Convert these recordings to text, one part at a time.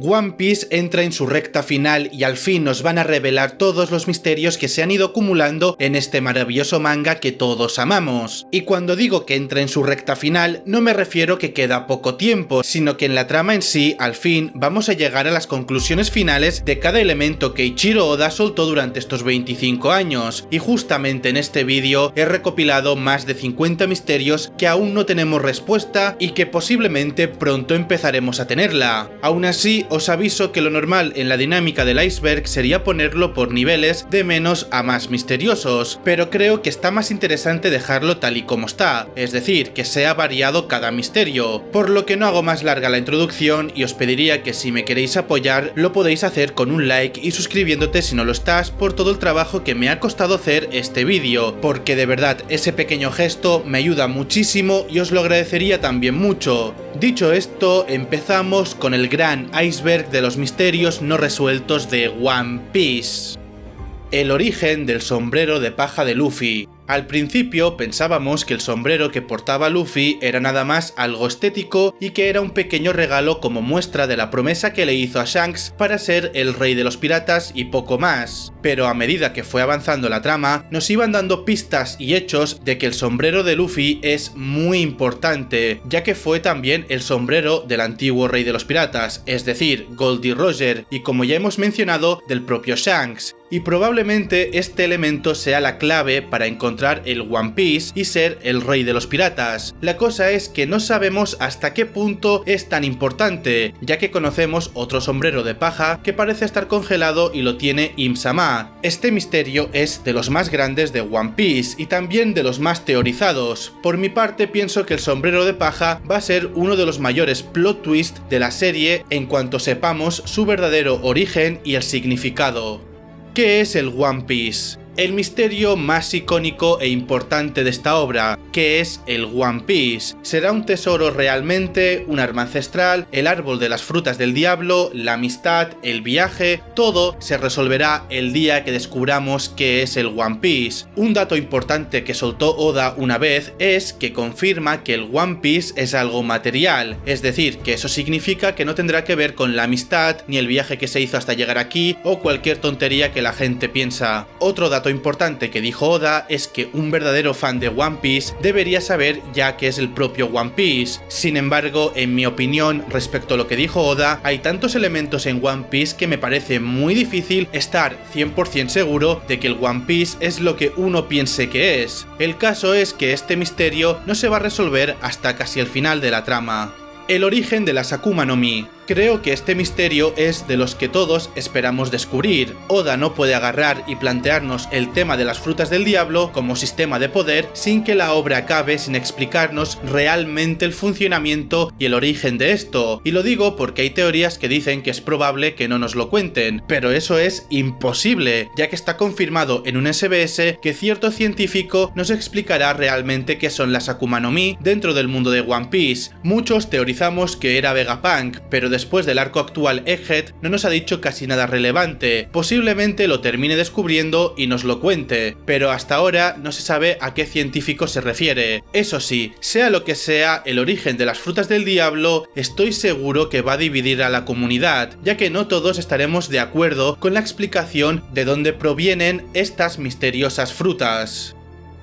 One Piece entra en su recta final y al fin nos van a revelar todos los misterios que se han ido acumulando en este maravilloso manga que todos amamos. Y cuando digo que entra en su recta final, no me refiero que queda poco tiempo, sino que en la trama en sí, al fin, vamos a llegar a las conclusiones finales de cada elemento que Eiichiro Oda soltó durante estos 25 años. Y justamente en este vídeo he recopilado más de 50 misterios que aún no tenemos respuesta y que posiblemente pronto empezaremos a tenerla. Aún así, os aviso que lo normal en la dinámica del iceberg sería ponerlo por niveles de menos a más misteriosos, pero creo que está más interesante dejarlo tal y como está, es decir, que sea variado cada misterio, por lo que no hago más larga la introducción y os pediría que si me queréis apoyar lo podéis hacer con un like y suscribiéndote si no lo estás por todo el trabajo que me ha costado hacer este vídeo, porque de verdad ese pequeño gesto me ayuda muchísimo y os lo agradecería también mucho. Dicho esto, empezamos con el gran iceberg de los misterios no resueltos de One Piece. El origen del sombrero de paja de Luffy. Al principio pensábamos que el sombrero que portaba Luffy era nada más algo estético y que era un pequeño regalo como muestra de la promesa que le hizo a Shanks para ser el rey de los piratas y poco más. Pero a medida que fue avanzando la trama, nos iban dando pistas y hechos de que el sombrero de Luffy es muy importante, ya que fue también el sombrero del antiguo rey de los piratas, es decir, Goldie Roger, y como ya hemos mencionado, del propio Shanks. Y probablemente este elemento sea la clave para encontrar el One Piece y ser el rey de los piratas. La cosa es que no sabemos hasta qué punto es tan importante, ya que conocemos otro sombrero de paja que parece estar congelado y lo tiene Im-sama. Este misterio es de los más grandes de One Piece y también de los más teorizados. Por mi parte pienso que el sombrero de paja va a ser uno de los mayores plot twists de la serie en cuanto sepamos su verdadero origen y el significado. ¿Qué es el One Piece? El misterio más icónico e importante de esta obra, que es el One Piece. ¿Será un tesoro realmente, un arma ancestral, el árbol de las frutas del diablo, la amistad, el viaje? Todo se resolverá el día que descubramos qué es el One Piece. Un dato importante que soltó Oda una vez es que confirma que el One Piece es algo material, es decir, que eso significa que no tendrá que ver con la amistad, ni el viaje que se hizo hasta llegar aquí, o cualquier tontería que la gente piensa. Otro dato importante que dijo Oda es que un verdadero fan de One Piece debería saber ya que es el propio One Piece. Sin embargo, en mi opinión, respecto a lo que dijo Oda, hay tantos elementos en One Piece que me parece muy difícil estar 100% seguro de que el One Piece es lo que uno piense que es. El caso es que este misterio no se va a resolver hasta casi el final de la trama. El origen de las Akuma no Mi. Creo que este misterio es de los que todos esperamos descubrir. Oda no puede agarrar y plantearnos el tema de las frutas del diablo como sistema de poder sin que la obra acabe sin explicarnos realmente el funcionamiento y el origen de esto. Y lo digo porque hay teorías que dicen que es probable que no nos lo cuenten, pero eso es imposible, ya que está confirmado en un SBS que cierto científico nos explicará realmente qué son las Akuma no Mi dentro del mundo de One Piece. Muchos teorizamos que era Vegapunk, pero después del arco actual Egghead no nos ha dicho casi nada relevante. Posiblemente lo termine descubriendo y nos lo cuente, pero hasta ahora no se sabe a qué científico se refiere. Eso sí, sea lo que sea el origen de las frutas del diablo, estoy seguro que va a dividir a la comunidad, ya que no todos estaremos de acuerdo con la explicación de dónde provienen estas misteriosas frutas.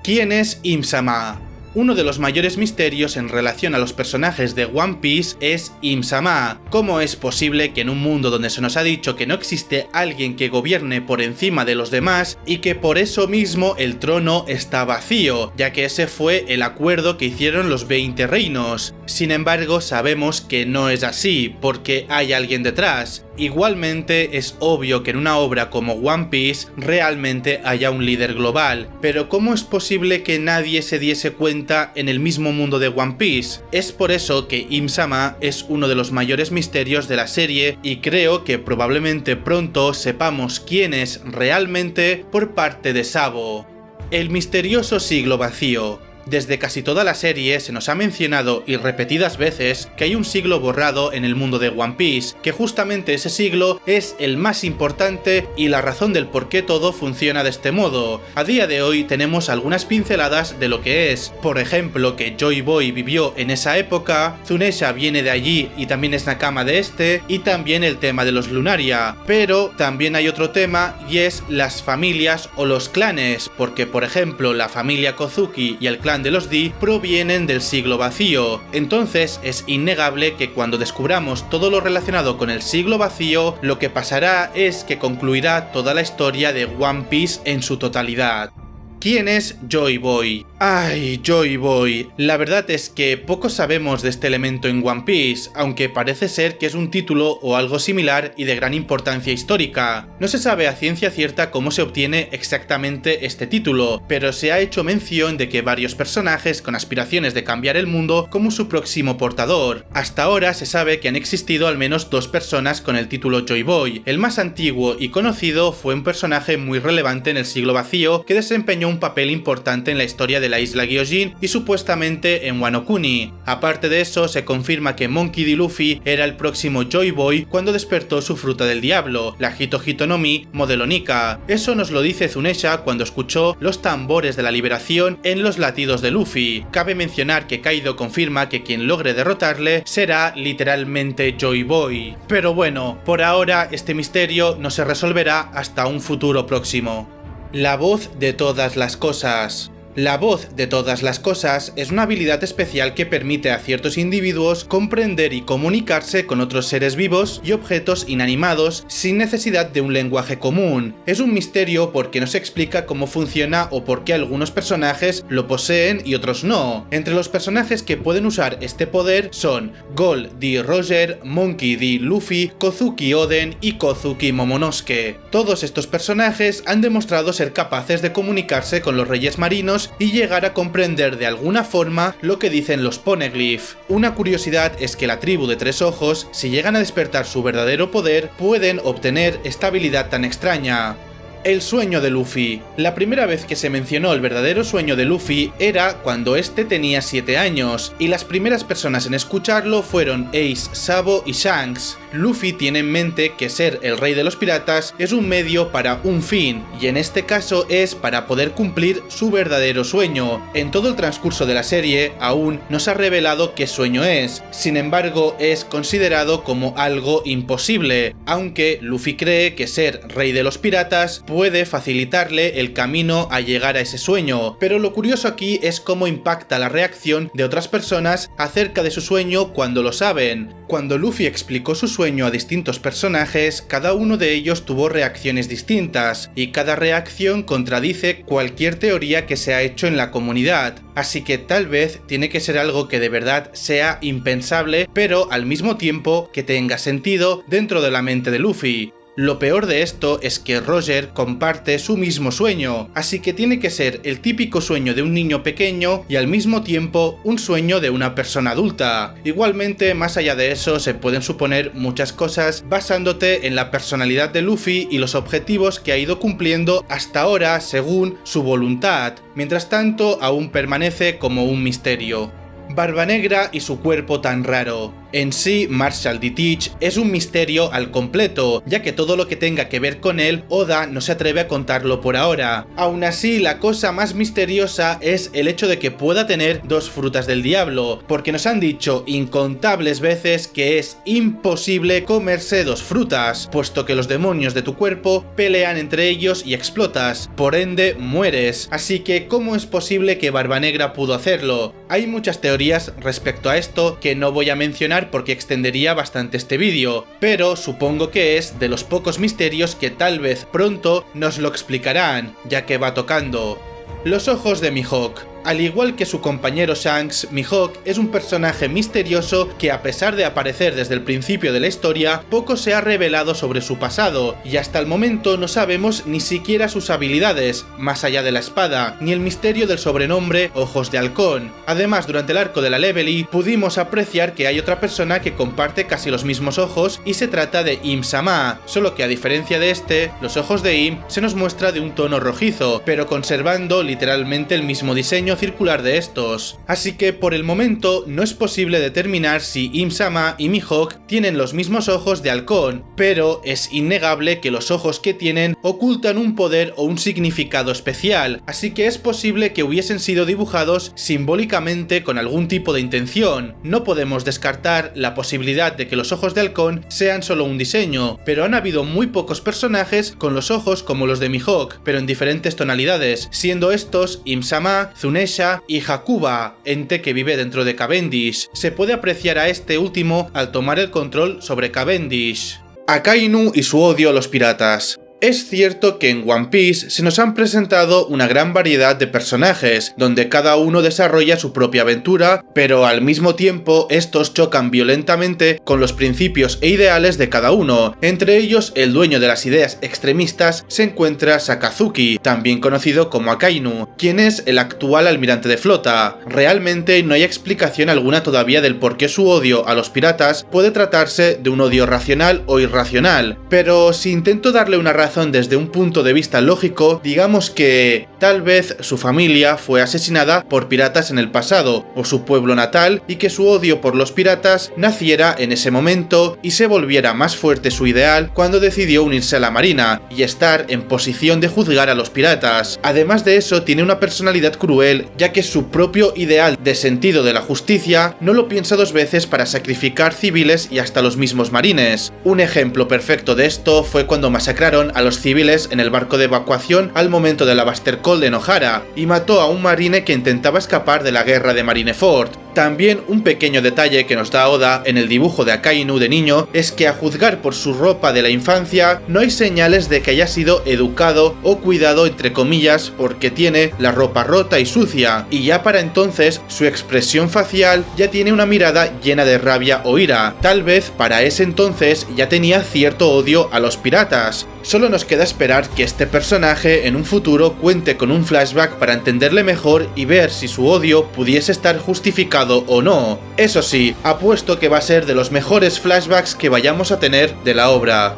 ¿Quién es Im-sama? Uno de los mayores misterios en relación a los personajes de One Piece es Im-sama. ¿Cómo es posible que en un mundo donde se nos ha dicho que no existe alguien que gobierne por encima de los demás y que por eso mismo el trono está vacío, ya que ese fue el acuerdo que hicieron los 20 reinos? Sin embargo, sabemos que no es así, porque hay alguien detrás. Igualmente es obvio que en una obra como One Piece realmente haya un líder global, pero ¿cómo es posible que nadie se diese cuenta en el mismo mundo de One Piece? Es por eso que Im-sama es uno de los mayores misterios de la serie y creo que probablemente pronto sepamos quién es realmente por parte de Sabo. El misterioso siglo vacío. Desde casi toda la serie se nos ha mencionado y repetidas veces que hay un siglo borrado en el mundo de One Piece, que justamente ese siglo es el más importante y la razón del por qué todo funciona de este modo. A día de hoy tenemos algunas pinceladas de lo que es, por ejemplo que Joy Boy vivió en esa época, Zunesha viene de allí y también es nakama de este, y también el tema de los Lunaria, pero también hay otro tema y es las familias o los clanes, porque por ejemplo la familia Kozuki y el clan de los D provienen del siglo vacío, entonces es innegable que cuando descubramos todo lo relacionado con el siglo vacío, lo que pasará es que concluirá toda la historia de One Piece en su totalidad. ¿Quién es Joy Boy? ¡Ay, Joy Boy! La verdad es que poco sabemos de este elemento en One Piece, aunque parece ser que es un título o algo similar y de gran importancia histórica. No se sabe a ciencia cierta cómo se obtiene exactamente este título, pero se ha hecho mención de que varios personajes con aspiraciones de cambiar el mundo como su próximo portador. Hasta ahora se sabe que han existido al menos 2 personas con el título Joy Boy. El más antiguo y conocido fue un personaje muy relevante en el siglo vacío que desempeñó un papel importante en la historia de la isla Gyojin y supuestamente en Wano Kuni. Aparte de eso, se confirma que Monkey D. Luffy era el próximo Joy Boy cuando despertó su fruta del diablo, la Hito Hito no Mi modelo Nika. Eso nos lo dice Zunesha cuando escuchó los tambores de la liberación en los latidos de Luffy. Cabe mencionar que Kaido confirma que quien logre derrotarle será literalmente Joy Boy. Pero bueno, por ahora este misterio no se resolverá hasta un futuro próximo. La voz de todas las cosas. La voz de todas las cosas es una habilidad especial que permite a ciertos individuos comprender y comunicarse con otros seres vivos y objetos inanimados sin necesidad de un lenguaje común. Es un misterio porque no se explica cómo funciona o por qué algunos personajes lo poseen y otros no. Entre los personajes que pueden usar este poder son Gold D. Roger, Monkey D. Luffy, Kozuki Oden y Kozuki Momonosuke. Todos estos personajes han demostrado ser capaces de comunicarse con los reyes marinos y llegar a comprender de alguna forma lo que dicen los Poneglyph. Una curiosidad es que la tribu de 3 ojos, si llegan a despertar su verdadero poder, pueden obtener esta habilidad tan extraña. El sueño de Luffy. La primera vez que se mencionó el verdadero sueño de Luffy era cuando este tenía 7 años, y las primeras personas en escucharlo fueron Ace, Sabo y Shanks. Luffy tiene en mente que ser el rey de los piratas es un medio para un fin, y en este caso es para poder cumplir su verdadero sueño. En todo el transcurso de la serie aún no se ha revelado qué sueño es, sin embargo es considerado como algo imposible, aunque Luffy cree que ser rey de los piratas puede facilitarle el camino a llegar a ese sueño, pero lo curioso aquí es cómo impacta la reacción de otras personas acerca de su sueño cuando lo saben. Cuando Luffy explicó su sueño a distintos personajes, cada uno de ellos tuvo reacciones distintas, y cada reacción contradice cualquier teoría que se ha hecho en la comunidad, así que tal vez tiene que ser algo que de verdad sea impensable, pero al mismo tiempo que tenga sentido dentro de la mente de Luffy. Lo peor de esto es que Roger comparte su mismo sueño, así que tiene que ser el típico sueño de un niño pequeño y al mismo tiempo un sueño de una persona adulta. Igualmente, más allá de eso, se pueden suponer muchas cosas basándote en la personalidad de Luffy y los objetivos que ha ido cumpliendo hasta ahora según su voluntad. Mientras tanto, aún permanece como un misterio. Barba Negra y su cuerpo tan raro. En sí, Marshall D. Teach es un misterio al completo, ya que todo lo que tenga que ver con él, Oda no se atreve a contarlo por ahora. Aún así, la cosa más misteriosa es el hecho de que pueda tener 2 frutas del diablo, porque nos han dicho incontables veces que es imposible comerse 2 frutas, puesto que los demonios de tu cuerpo pelean entre ellos y explotas, por ende mueres. Así que, ¿cómo es posible que Barba Negra pudo hacerlo? Hay muchas teorías respecto a esto que no voy a mencionar porque extendería bastante este vídeo, pero supongo que es de los pocos misterios que tal vez pronto nos lo explicarán, ya que va tocando. Los ojos de Mihawk. Al igual que su compañero Shanks, Mihawk es un personaje misterioso que, a pesar de aparecer desde el principio de la historia, poco se ha revelado sobre su pasado, y hasta el momento no sabemos ni siquiera sus habilidades, más allá de la espada, ni el misterio del sobrenombre Ojos de Halcón. Además, durante el arco de la Leveling pudimos apreciar que hay otra persona que comparte casi los mismos ojos, y se trata de Im-sama, solo que a diferencia de este, los ojos de Im se nos muestra de un tono rojizo, pero conservando literalmente el mismo diseño camino circular de estos, así que por el momento no es posible determinar si Im-sama y Mihawk tienen los mismos ojos de halcón, pero es innegable que los ojos que tienen ocultan un poder o un significado especial, así que es posible que hubiesen sido dibujados simbólicamente con algún tipo de intención. No podemos descartar la posibilidad de que los ojos de halcón sean solo un diseño, pero han habido muy pocos personajes con los ojos como los de Mihawk, pero en diferentes tonalidades, siendo estos Im-sama, Zunesha y Hakuba, ente que vive dentro de Cavendish. Se puede apreciar a este último al tomar el control sobre Cavendish. Akainu y su odio a los piratas. Es cierto que en One Piece se nos han presentado una gran variedad de personajes, donde cada uno desarrolla su propia aventura, pero al mismo tiempo estos chocan violentamente con los principios e ideales de cada uno. Entre ellos, el dueño de las ideas extremistas se encuentra Sakazuki, también conocido como Akainu, quien es el actual almirante de flota. Realmente no hay explicación alguna todavía del por qué su odio a los piratas puede tratarse de un odio racional o irracional, pero si intento darle una razón desde un punto de vista lógico, digamos que tal vez su familia fue asesinada por piratas en el pasado, o su pueblo natal, y que su odio por los piratas naciera en ese momento y se volviera más fuerte su ideal cuando decidió unirse a la marina y estar en posición de juzgar a los piratas. Además de eso, tiene una personalidad cruel, ya que su propio ideal de sentido de la justicia no lo piensa dos veces para sacrificar civiles y hasta los mismos marines. Un ejemplo perfecto de esto fue cuando masacraron a los civiles en el barco de evacuación al momento de la Buster Call de Nohara y mató a un marine que intentaba escapar de la guerra de Marineford. También un pequeño detalle que nos da Oda en el dibujo de Akainu de niño es que a juzgar por su ropa de la infancia no hay señales de que haya sido educado o cuidado entre comillas porque tiene la ropa rota y sucia, y ya para entonces su expresión facial ya tiene una mirada llena de rabia o ira. Tal vez para ese entonces ya tenía cierto odio a los piratas. Solo nos queda esperar que este personaje en un futuro cuente con un flashback para entenderle mejor y ver si su odio pudiese estar justificado o no. Eso sí, apuesto que va a ser de los mejores flashbacks que vayamos a tener de la obra.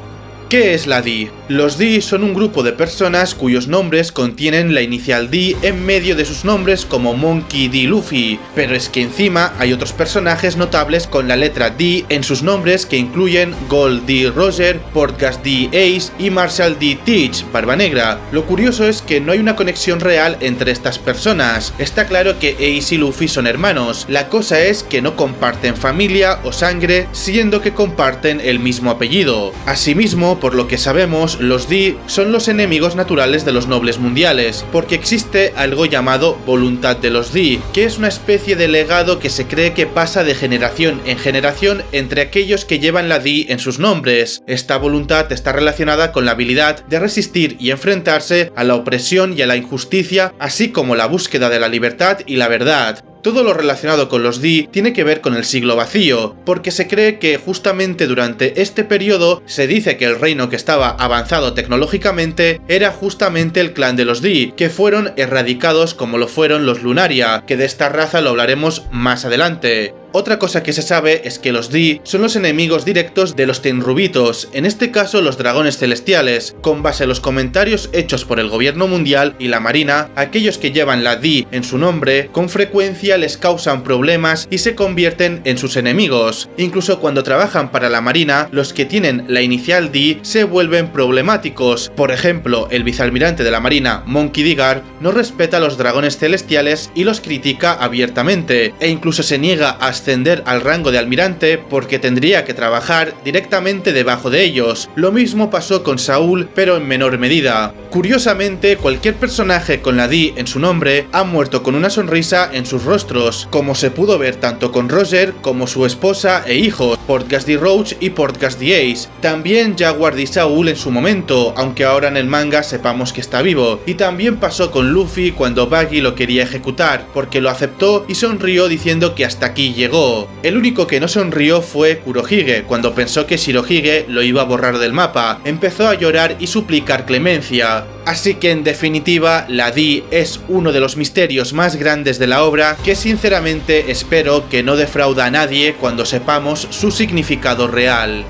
¿Qué es la D? Los D son un grupo de personas cuyos nombres contienen la inicial D en medio de sus nombres como Monkey D. Luffy, pero es que encima hay otros personajes notables con la letra D en sus nombres que incluyen Gold D. Roger, Portgas D. Ace y Marshall D. Teach, Barba Negra. Lo curioso es que no hay una conexión real entre estas personas. Está claro que Ace y Luffy son hermanos, la cosa es que no comparten familia o sangre, siendo que comparten el mismo apellido. Asimismo, por lo que sabemos, los D son los enemigos naturales de los nobles mundiales, porque existe algo llamado voluntad de los D, que es una especie de legado que se cree que pasa de generación en generación entre aquellos que llevan la D en sus nombres. Esta voluntad está relacionada con la habilidad de resistir y enfrentarse a la opresión y a la injusticia, así como la búsqueda de la libertad y la verdad. Todo lo relacionado con los D tiene que ver con el siglo vacío, porque se cree que justamente durante este periodo se dice que el reino que estaba avanzado tecnológicamente era justamente el clan de los D, que fueron erradicados como lo fueron los Lunaria, que de esta raza lo hablaremos más adelante. Otra cosa que se sabe es que los D son los enemigos directos de los Tenryubitos, en este caso los dragones celestiales. Con base a los comentarios hechos por el gobierno mundial y la marina, aquellos que llevan la D en su nombre con frecuencia les causan problemas y se convierten en sus enemigos. Incluso cuando trabajan para la marina, los que tienen la inicial D se vuelven problemáticos. Por ejemplo, el vicealmirante de la marina, Monkey D. Garp, no respeta a los dragones celestiales y los critica abiertamente, e incluso se niega a ascender al rango de almirante porque tendría que trabajar directamente debajo de ellos. Lo mismo pasó con Saúl, pero en menor medida. Curiosamente, cualquier personaje con la D en su nombre ha muerto con una sonrisa en sus rostros, como se pudo ver tanto con Roger como su esposa e hijos, Portgas D. Roach y Portgas D. Ace. También Jaguar D. Saúl en su momento, aunque ahora en el manga sepamos que está vivo. Y también pasó con Luffy cuando Buggy lo quería ejecutar, porque lo aceptó y sonrió diciendo que hasta aquí llegó. El único que no sonrió fue Kurohige, cuando pensó que Shirohige lo iba a borrar del mapa. Empezó a llorar y suplicar clemencia. Así que en definitiva, la D es uno de los misterios más grandes de la obra que sinceramente espero que no defrauda a nadie cuando sepamos su significado real.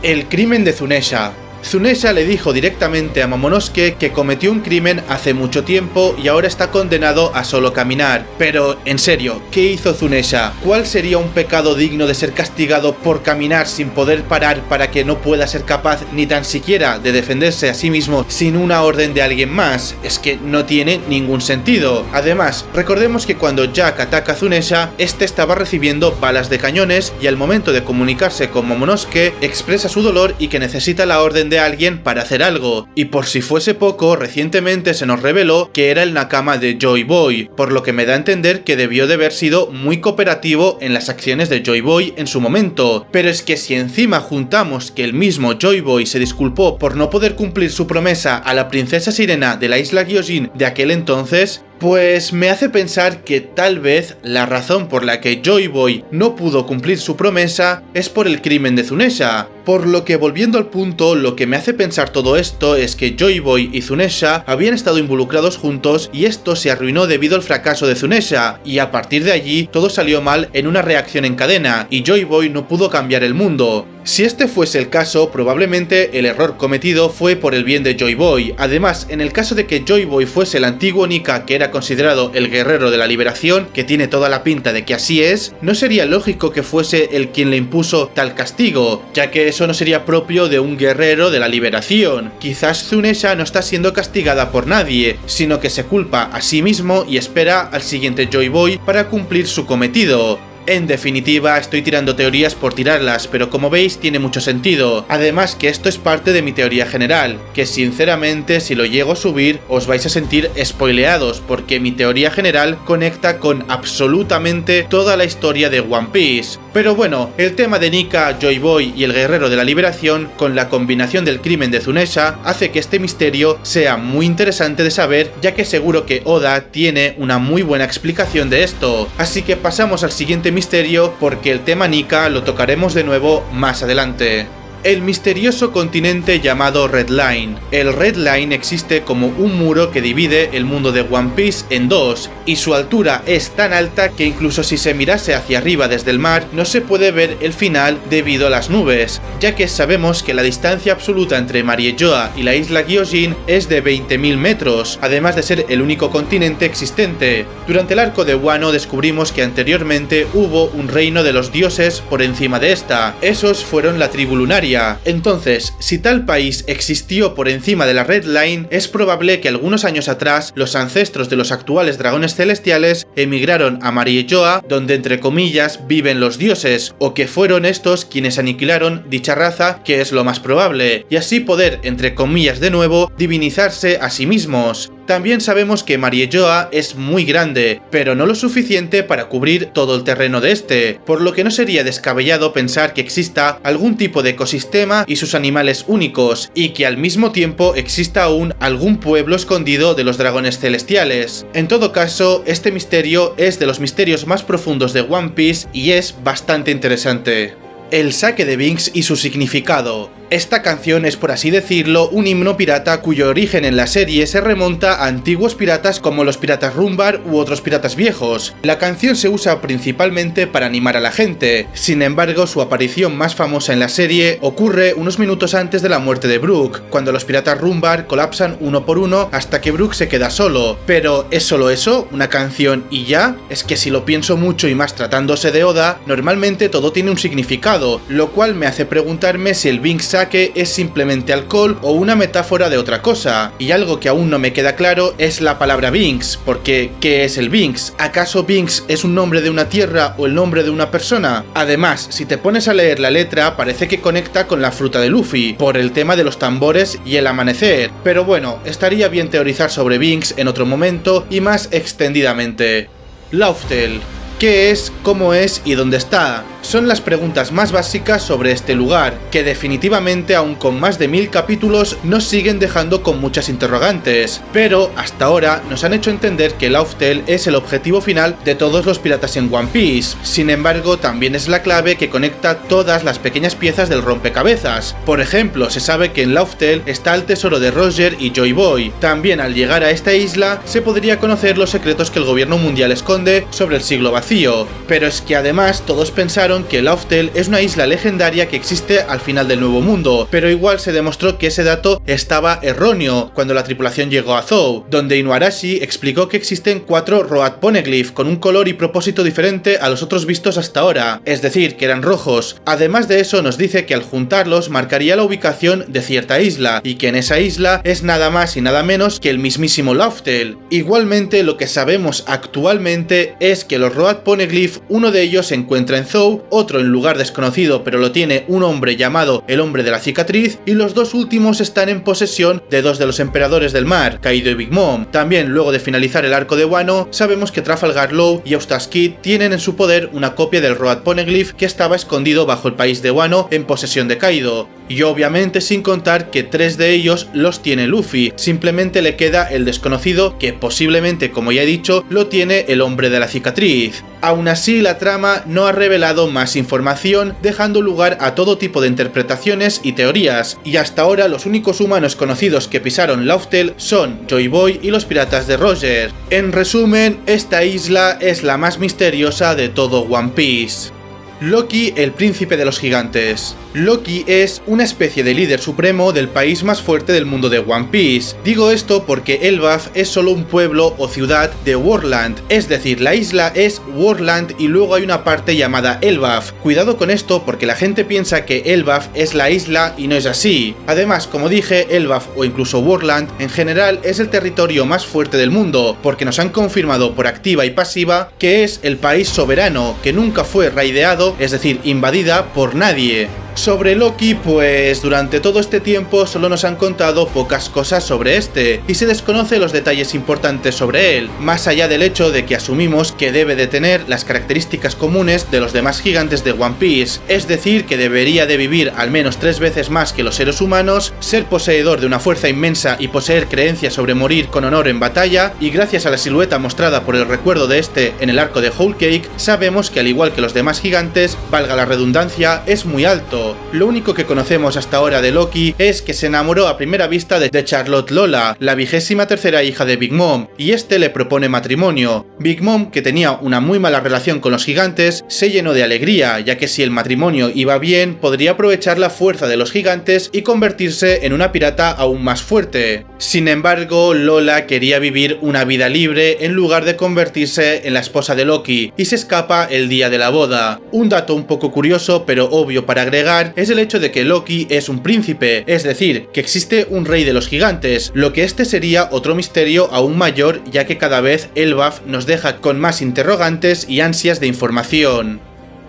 El crimen de Zunesha. Zunesha le dijo directamente a Momonosuke que cometió un crimen hace mucho tiempo y ahora está condenado a solo caminar. Pero, en serio, ¿qué hizo Zunesha? ¿Cuál sería un pecado digno de ser castigado por caminar sin poder parar para que no pueda ser capaz ni tan siquiera de defenderse a sí mismo sin una orden de alguien más? Es que no tiene ningún sentido. Además, recordemos que cuando Jack ataca a Zunesha, este estaba recibiendo balas de cañones y al momento de comunicarse con Momonosuke expresa su dolor y que necesita la orden de alguien para hacer algo. Y por si fuese poco, recientemente se nos reveló que era el Nakama de Joy Boy, por lo que me da a entender que debió de haber sido muy cooperativo en las acciones de Joy Boy en su momento. Pero es que si encima juntamos que el mismo Joy Boy se disculpó por no poder cumplir su promesa a la princesa sirena de la isla Gyojin de aquel entonces, pues me hace pensar que tal vez la razón por la que Joy Boy no pudo cumplir su promesa es por el crimen de Zunesha. Por lo que, volviendo al punto, lo que me hace pensar todo esto es que Joy Boy y Zunesha habían estado involucrados juntos y esto se arruinó debido al fracaso de Zunesha, y a partir de allí todo salió mal en una reacción en cadena y Joy Boy no pudo cambiar el mundo. Si este fuese el caso, probablemente el error cometido fue por el bien de Joy Boy. Además, en el caso de que Joy Boy fuese el antiguo Nika que era considerado el guerrero de la liberación, que tiene toda la pinta de que así es, no sería lógico que fuese el quien le impuso tal castigo, ya que eso no sería propio de un guerrero de la liberación. Quizás Zunesha no está siendo castigada por nadie, sino que se culpa a sí mismo y espera al siguiente Joy Boy para cumplir su cometido. En definitiva, estoy tirando teorías por tirarlas, pero como veis tiene mucho sentido. Además que esto es parte de mi teoría general, que sinceramente si lo llego a subir os vais a sentir spoileados, porque mi teoría general conecta con absolutamente toda la historia de One Piece. Pero bueno, el tema de Nika, Joy Boy y el guerrero de la liberación, con la combinación del crimen de Zunesha, hace que este misterio sea muy interesante de saber, ya que seguro que Oda tiene una muy buena explicación de esto. Así que pasamos al siguiente misterio, porque el tema Nika lo tocaremos de nuevo más adelante. El misterioso continente llamado Red Line. El Red Line existe como un muro que divide el mundo de One Piece en dos, y su altura es tan alta que incluso si se mirase hacia arriba desde el mar no se puede ver el final debido a las nubes, ya que sabemos que la distancia absoluta entre Mariejoa y la isla Gyojin es de 20.000 metros, además de ser el único continente existente. Durante el arco de Wano descubrimos que anteriormente hubo un reino de los dioses por encima de esta. Esos fueron la tribu lunaria. Entonces, si tal país existió por encima de la Red Line, es probable que algunos años atrás los ancestros de los actuales dragones celestiales emigraron a Mariejoa, donde entre comillas viven los dioses, o que fueron estos quienes aniquilaron dicha raza, que es lo más probable, y así poder, entre comillas de nuevo, divinizarse a sí mismos. También sabemos que Mariejoa es muy grande, pero no lo suficiente para cubrir todo el terreno de este, por lo que no sería descabellado pensar que exista algún tipo de ecosistema y sus animales únicos, y que al mismo tiempo exista aún algún pueblo escondido de los dragones celestiales. En todo caso, este misterio es de los misterios más profundos de One Piece y es bastante interesante. El saque de Binks y su significado. Esta canción es, por así decirlo, un himno pirata cuyo origen en la serie se remonta a antiguos piratas como los piratas Rumbar u otros piratas viejos. La canción se usa principalmente para animar a la gente, sin embargo su aparición más famosa en la serie ocurre unos minutos antes de la muerte de Brook, cuando los piratas Rumbar colapsan uno por uno hasta que Brook se queda solo. Pero ¿es solo eso? ¿Una canción y ya? Es que si lo pienso mucho y más tratándose de Oda, normalmente todo tiene un significado, lo cual me hace preguntarme si el Binks que es simplemente alcohol o una metáfora de otra cosa, y algo que aún no me queda claro es la palabra Binks, porque ¿qué es el Binks? ¿Acaso Binks es un nombre de una tierra o el nombre de una persona? Además, si te pones a leer la letra parece que conecta con la fruta de Luffy, por el tema de los tambores y el amanecer, pero bueno, estaría bien teorizar sobre Binks en otro momento y más extendidamente. Lauftel. ¿Qué es, cómo es y dónde está? Son las preguntas más básicas sobre este lugar, que definitivamente aún con más de 1000 capítulos nos siguen dejando con muchas interrogantes, pero hasta ahora nos han hecho entender que Lauftel es el objetivo final de todos los piratas en One Piece. Sin embargo, también es la clave que conecta todas las pequeñas piezas del rompecabezas. Por ejemplo, se sabe que en Lauftel está el tesoro de Roger y Joy Boy. También al llegar a esta isla se podría conocer los secretos que el gobierno mundial esconde sobre el siglo vacío. vacío, pero es que además todos pensaron que Lauftel es una isla legendaria que existe al final del Nuevo Mundo, pero igual se demostró que ese dato estaba erróneo cuando la tripulación llegó a Zou, donde Inuarashi explicó que existen 4 Road Poneglyph con un color y propósito diferente a los otros vistos hasta ahora, es decir, que eran rojos. Además de eso nos dice que al juntarlos marcaría la ubicación de cierta isla, y que en esa isla es nada más y nada menos que el mismísimo Lauftel. Igualmente, lo que sabemos actualmente es que los Road Poneglyph, uno de ellos se encuentra en Zou, otro en lugar desconocido pero lo tiene un hombre llamado el Hombre de la Cicatriz, y los dos últimos están en posesión de 2 de los emperadores del mar, Kaido y Big Mom. También, luego de finalizar el arco de Wano, sabemos que Trafalgar Law y Eustace Kid tienen en su poder una copia del Road Poneglyph que estaba escondido bajo el país de Wano en posesión de Kaido. Y obviamente sin contar que 3 de ellos los tiene Luffy, simplemente le queda el desconocido que posiblemente, como ya he dicho, lo tiene el Hombre de la Cicatriz. Aún así, la trama no ha revelado más información, dejando lugar a todo tipo de interpretaciones y teorías, y hasta ahora los únicos humanos conocidos que pisaron Lauftel son Joy Boy y los piratas de Roger. En resumen, esta isla es la más misteriosa de todo One Piece. Loki, el príncipe de los gigantes. Loki es una especie de líder supremo del país más fuerte del mundo de One Piece. Digo esto porque Elbaf es solo un pueblo o ciudad de Worldland, es decir, la isla es Worldland y luego hay una parte llamada Elbaf. Cuidado con esto porque la gente piensa que Elbaf es la isla y no es así. Además, como dije, Elbaf o incluso Worldland en general es el territorio más fuerte del mundo, porque nos han confirmado por activa y pasiva que es el país soberano, que nunca fue raideado, es decir, invadida por nadie. Sobre Loki, pues durante todo este tiempo solo nos han contado pocas cosas sobre este, y se desconoce los detalles importantes sobre él, más allá del hecho de que asumimos que debe de tener las características comunes de los demás gigantes de One Piece, es decir, que debería de vivir al menos 3 veces más que los seres humanos, ser poseedor de una fuerza inmensa y poseer creencias sobre morir con honor en batalla, y gracias a la silueta mostrada por el recuerdo de este en el arco de Whole Cake, sabemos que al igual que los demás gigantes, valga la redundancia, es muy alto. Lo único que conocemos hasta ahora de Loki es que se enamoró a primera vista de Charlotte Lola, la 23ª hija de Big Mom, y este le propone matrimonio. Big Mom, que tenía una muy mala relación con los gigantes, se llenó de alegría, ya que si el matrimonio iba bien, podría aprovechar la fuerza de los gigantes y convertirse en una pirata aún más fuerte. Sin embargo, Lola quería vivir una vida libre en lugar de convertirse en la esposa de Loki, y se escapa el día de la boda. Un dato un poco curioso, pero obvio para agregar, es el hecho de que Loki es un príncipe, es decir, que existe un rey de los gigantes, lo que este sería otro misterio aún mayor, ya que cada vez Elbaf nos deja con más interrogantes y ansias de información.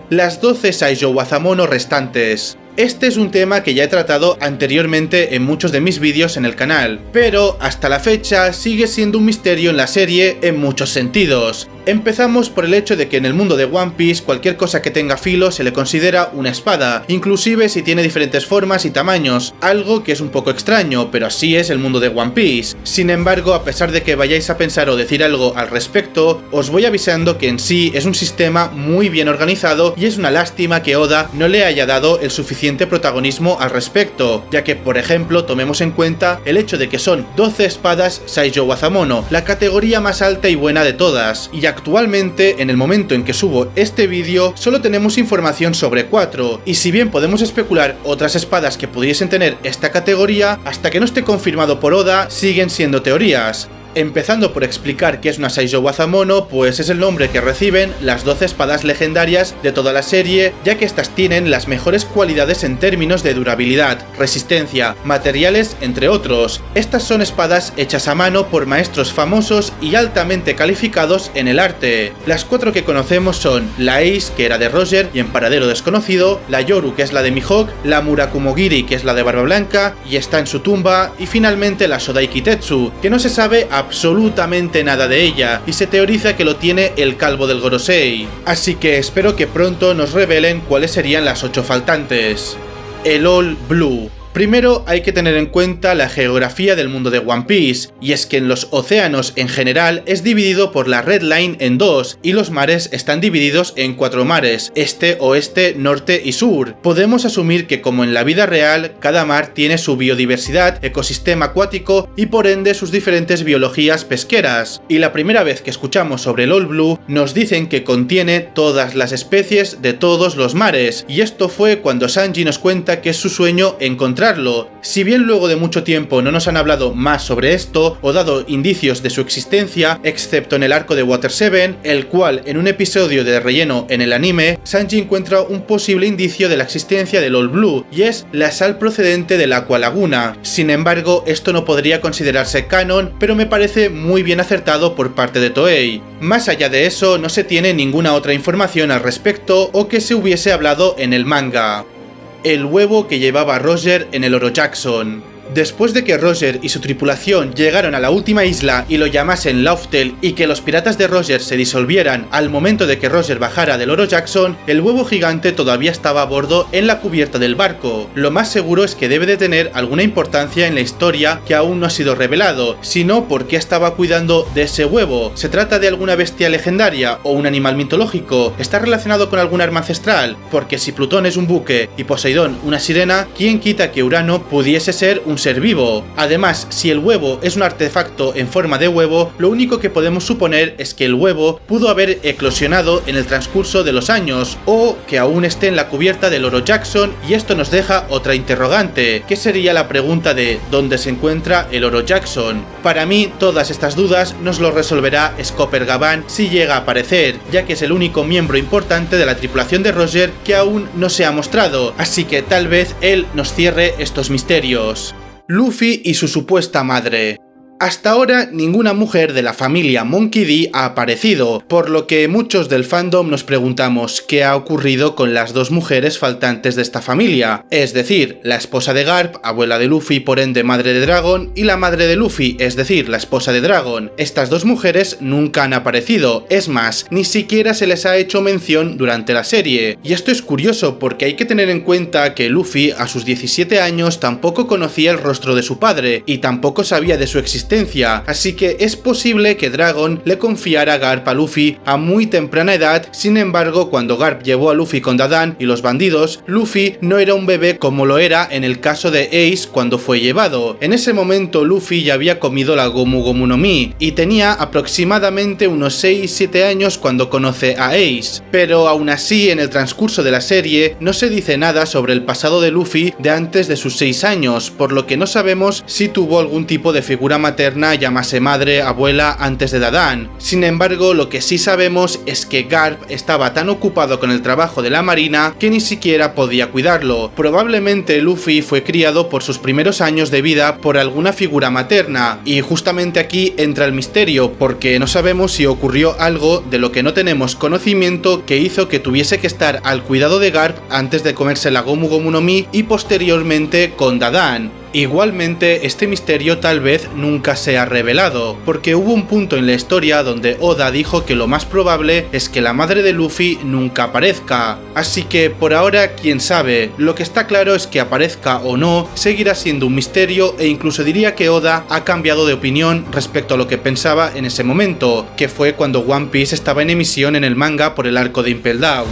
Las 12 Saijō Wazamono restantes. Este es un tema que ya he tratado anteriormente en muchos de mis vídeos en el canal, pero hasta la fecha sigue siendo un misterio en la serie en muchos sentidos. Empezamos por el hecho de que en el mundo de One Piece cualquier cosa que tenga filo se le considera una espada, inclusive si tiene diferentes formas y tamaños, algo que es un poco extraño, pero así es el mundo de One Piece. Sin embargo, a pesar de que vayáis a pensar o decir algo al respecto, os voy avisando que en sí es un sistema muy bien organizado y es una lástima que Oda no le haya dado el suficiente protagonismo al respecto, ya que, por ejemplo, tomemos en cuenta el hecho de que son 12 espadas Saijō Wazamono, la categoría más alta y buena de todas, y actualmente, en el momento en que subo este vídeo, solo tenemos información sobre 4, y si bien podemos especular otras espadas que pudiesen tener esta categoría, hasta que no esté confirmado por Oda, siguen siendo teorías. Empezando por explicar qué es una Saijō Wazamono, pues es el nombre que reciben las 12 espadas legendarias de toda la serie, ya que estas tienen las mejores cualidades en términos de durabilidad, resistencia, materiales, entre otros. Estas son espadas hechas a mano por maestros famosos y altamente calificados en el arte. Las 4 que conocemos son la Ace, que era de Roger y en paradero desconocido, la Yoru, que es la de Mihawk, la Murakumogiri, que es la de Barba Blanca y está en su tumba, y finalmente la Sodai Kitetsu, que no se sabe absolutamente nada de ella, y se teoriza que lo tiene el calvo del Gorosei. Así que espero que pronto nos revelen cuáles serían las 8 faltantes. El All Blue. Primero hay que tener en cuenta la geografía del mundo de One Piece, y es que en los océanos en general es dividido por la Red Line en dos, y los mares están divididos en 4 mares, este, oeste, norte y sur. Podemos asumir que como en la vida real, cada mar tiene su biodiversidad, ecosistema acuático y por ende sus diferentes biologías pesqueras. Y la primera vez que escuchamos sobre el All Blue, nos dicen que contiene todas las especies de todos los mares, y esto fue cuando Sanji nos cuenta que es su sueño encontrarlo. Si bien luego de mucho tiempo no nos han hablado más sobre esto o dado indicios de su existencia, excepto en el arco de Water 7, el cual en un episodio de relleno en el anime, Sanji encuentra un posible indicio de la existencia del All Blue, y es la sal procedente del Aqua Laguna. Sin embargo, esto no podría considerarse canon, pero me parece muy bien acertado por parte de Toei. Más allá de eso, no se tiene ninguna otra información al respecto o que se hubiese hablado en el manga. El huevo que llevaba Roger en el Oro Jackson. Después de que Roger y su tripulación llegaron a la última isla y lo llamasen Lauftel y que los piratas de Roger se disolvieran al momento de que Roger bajara del Oro Jackson, el huevo gigante todavía estaba a bordo en la cubierta del barco. Lo más seguro es que debe de tener alguna importancia en la historia que aún no ha sido revelado, sino por qué estaba cuidando de ese huevo. ¿Se trata de alguna bestia legendaria o un animal mitológico? ¿Está relacionado con algún arma ancestral? Porque si Plutón es un buque y Poseidón una sirena, ¿quién quita que Urano pudiese ser un ser vivo? Además, si el huevo es un artefacto en forma de huevo, lo único que podemos suponer es que el huevo pudo haber eclosionado en el transcurso de los años, o que aún esté en la cubierta del Oro Jackson, y esto nos deja otra interrogante, que sería la pregunta de ¿dónde se encuentra el Oro Jackson? Para mí, todas estas dudas nos lo resolverá Scopper Gabán si llega a aparecer, ya que es el único miembro importante de la tripulación de Roger que aún no se ha mostrado, así que tal vez él nos cierre estos misterios. Luffy y su supuesta madre. Hasta ahora ninguna mujer de la familia Monkey D ha aparecido, por lo que muchos del fandom nos preguntamos qué ha ocurrido con las dos mujeres faltantes de esta familia, es decir, la esposa de Garp, abuela de Luffy por ende madre de Dragon, y la madre de Luffy, es decir, la esposa de Dragon. Estas dos mujeres nunca han aparecido, es más, ni siquiera se les ha hecho mención durante la serie, y esto es curioso porque hay que tener en cuenta que Luffy a sus 17 años tampoco conocía el rostro de su padre, y tampoco sabía de su existencia, así que es posible que Dragon le confiara a Garp a Luffy a muy temprana edad. Sin embargo, cuando Garp llevó a Luffy con Dadan y los bandidos, Luffy no era un bebé como lo era en el caso de Ace cuando fue llevado. En ese momento Luffy ya había comido la Gomu Gomu no Mi y tenía aproximadamente unos 6-7 años cuando conoce a Ace, pero aún así en el transcurso de la serie no se dice nada sobre el pasado de Luffy de antes de sus 6 años, por lo que no sabemos si tuvo algún tipo de figura materna, llámase madre, abuela, antes de Dadan. Sin embargo, lo que sí sabemos es que Garp estaba tan ocupado con el trabajo de la marina que ni siquiera podía cuidarlo. Probablemente Luffy fue criado por sus primeros años de vida por alguna figura materna, y justamente aquí entra el misterio, porque no sabemos si ocurrió algo de lo que no tenemos conocimiento que hizo que tuviese que estar al cuidado de Garp antes de comerse la Gomu Gomu no Mi y posteriormente con Dadan. Igualmente, este misterio tal vez nunca se ha revelado, porque hubo un punto en la historia donde Oda dijo que lo más probable es que la madre de Luffy nunca aparezca. Así que por ahora, quién sabe, lo que está claro es que aparezca o no, seguirá siendo un misterio, e incluso diría que Oda ha cambiado de opinión respecto a lo que pensaba en ese momento, que fue cuando One Piece estaba en emisión en el manga por el arco de Impel Down.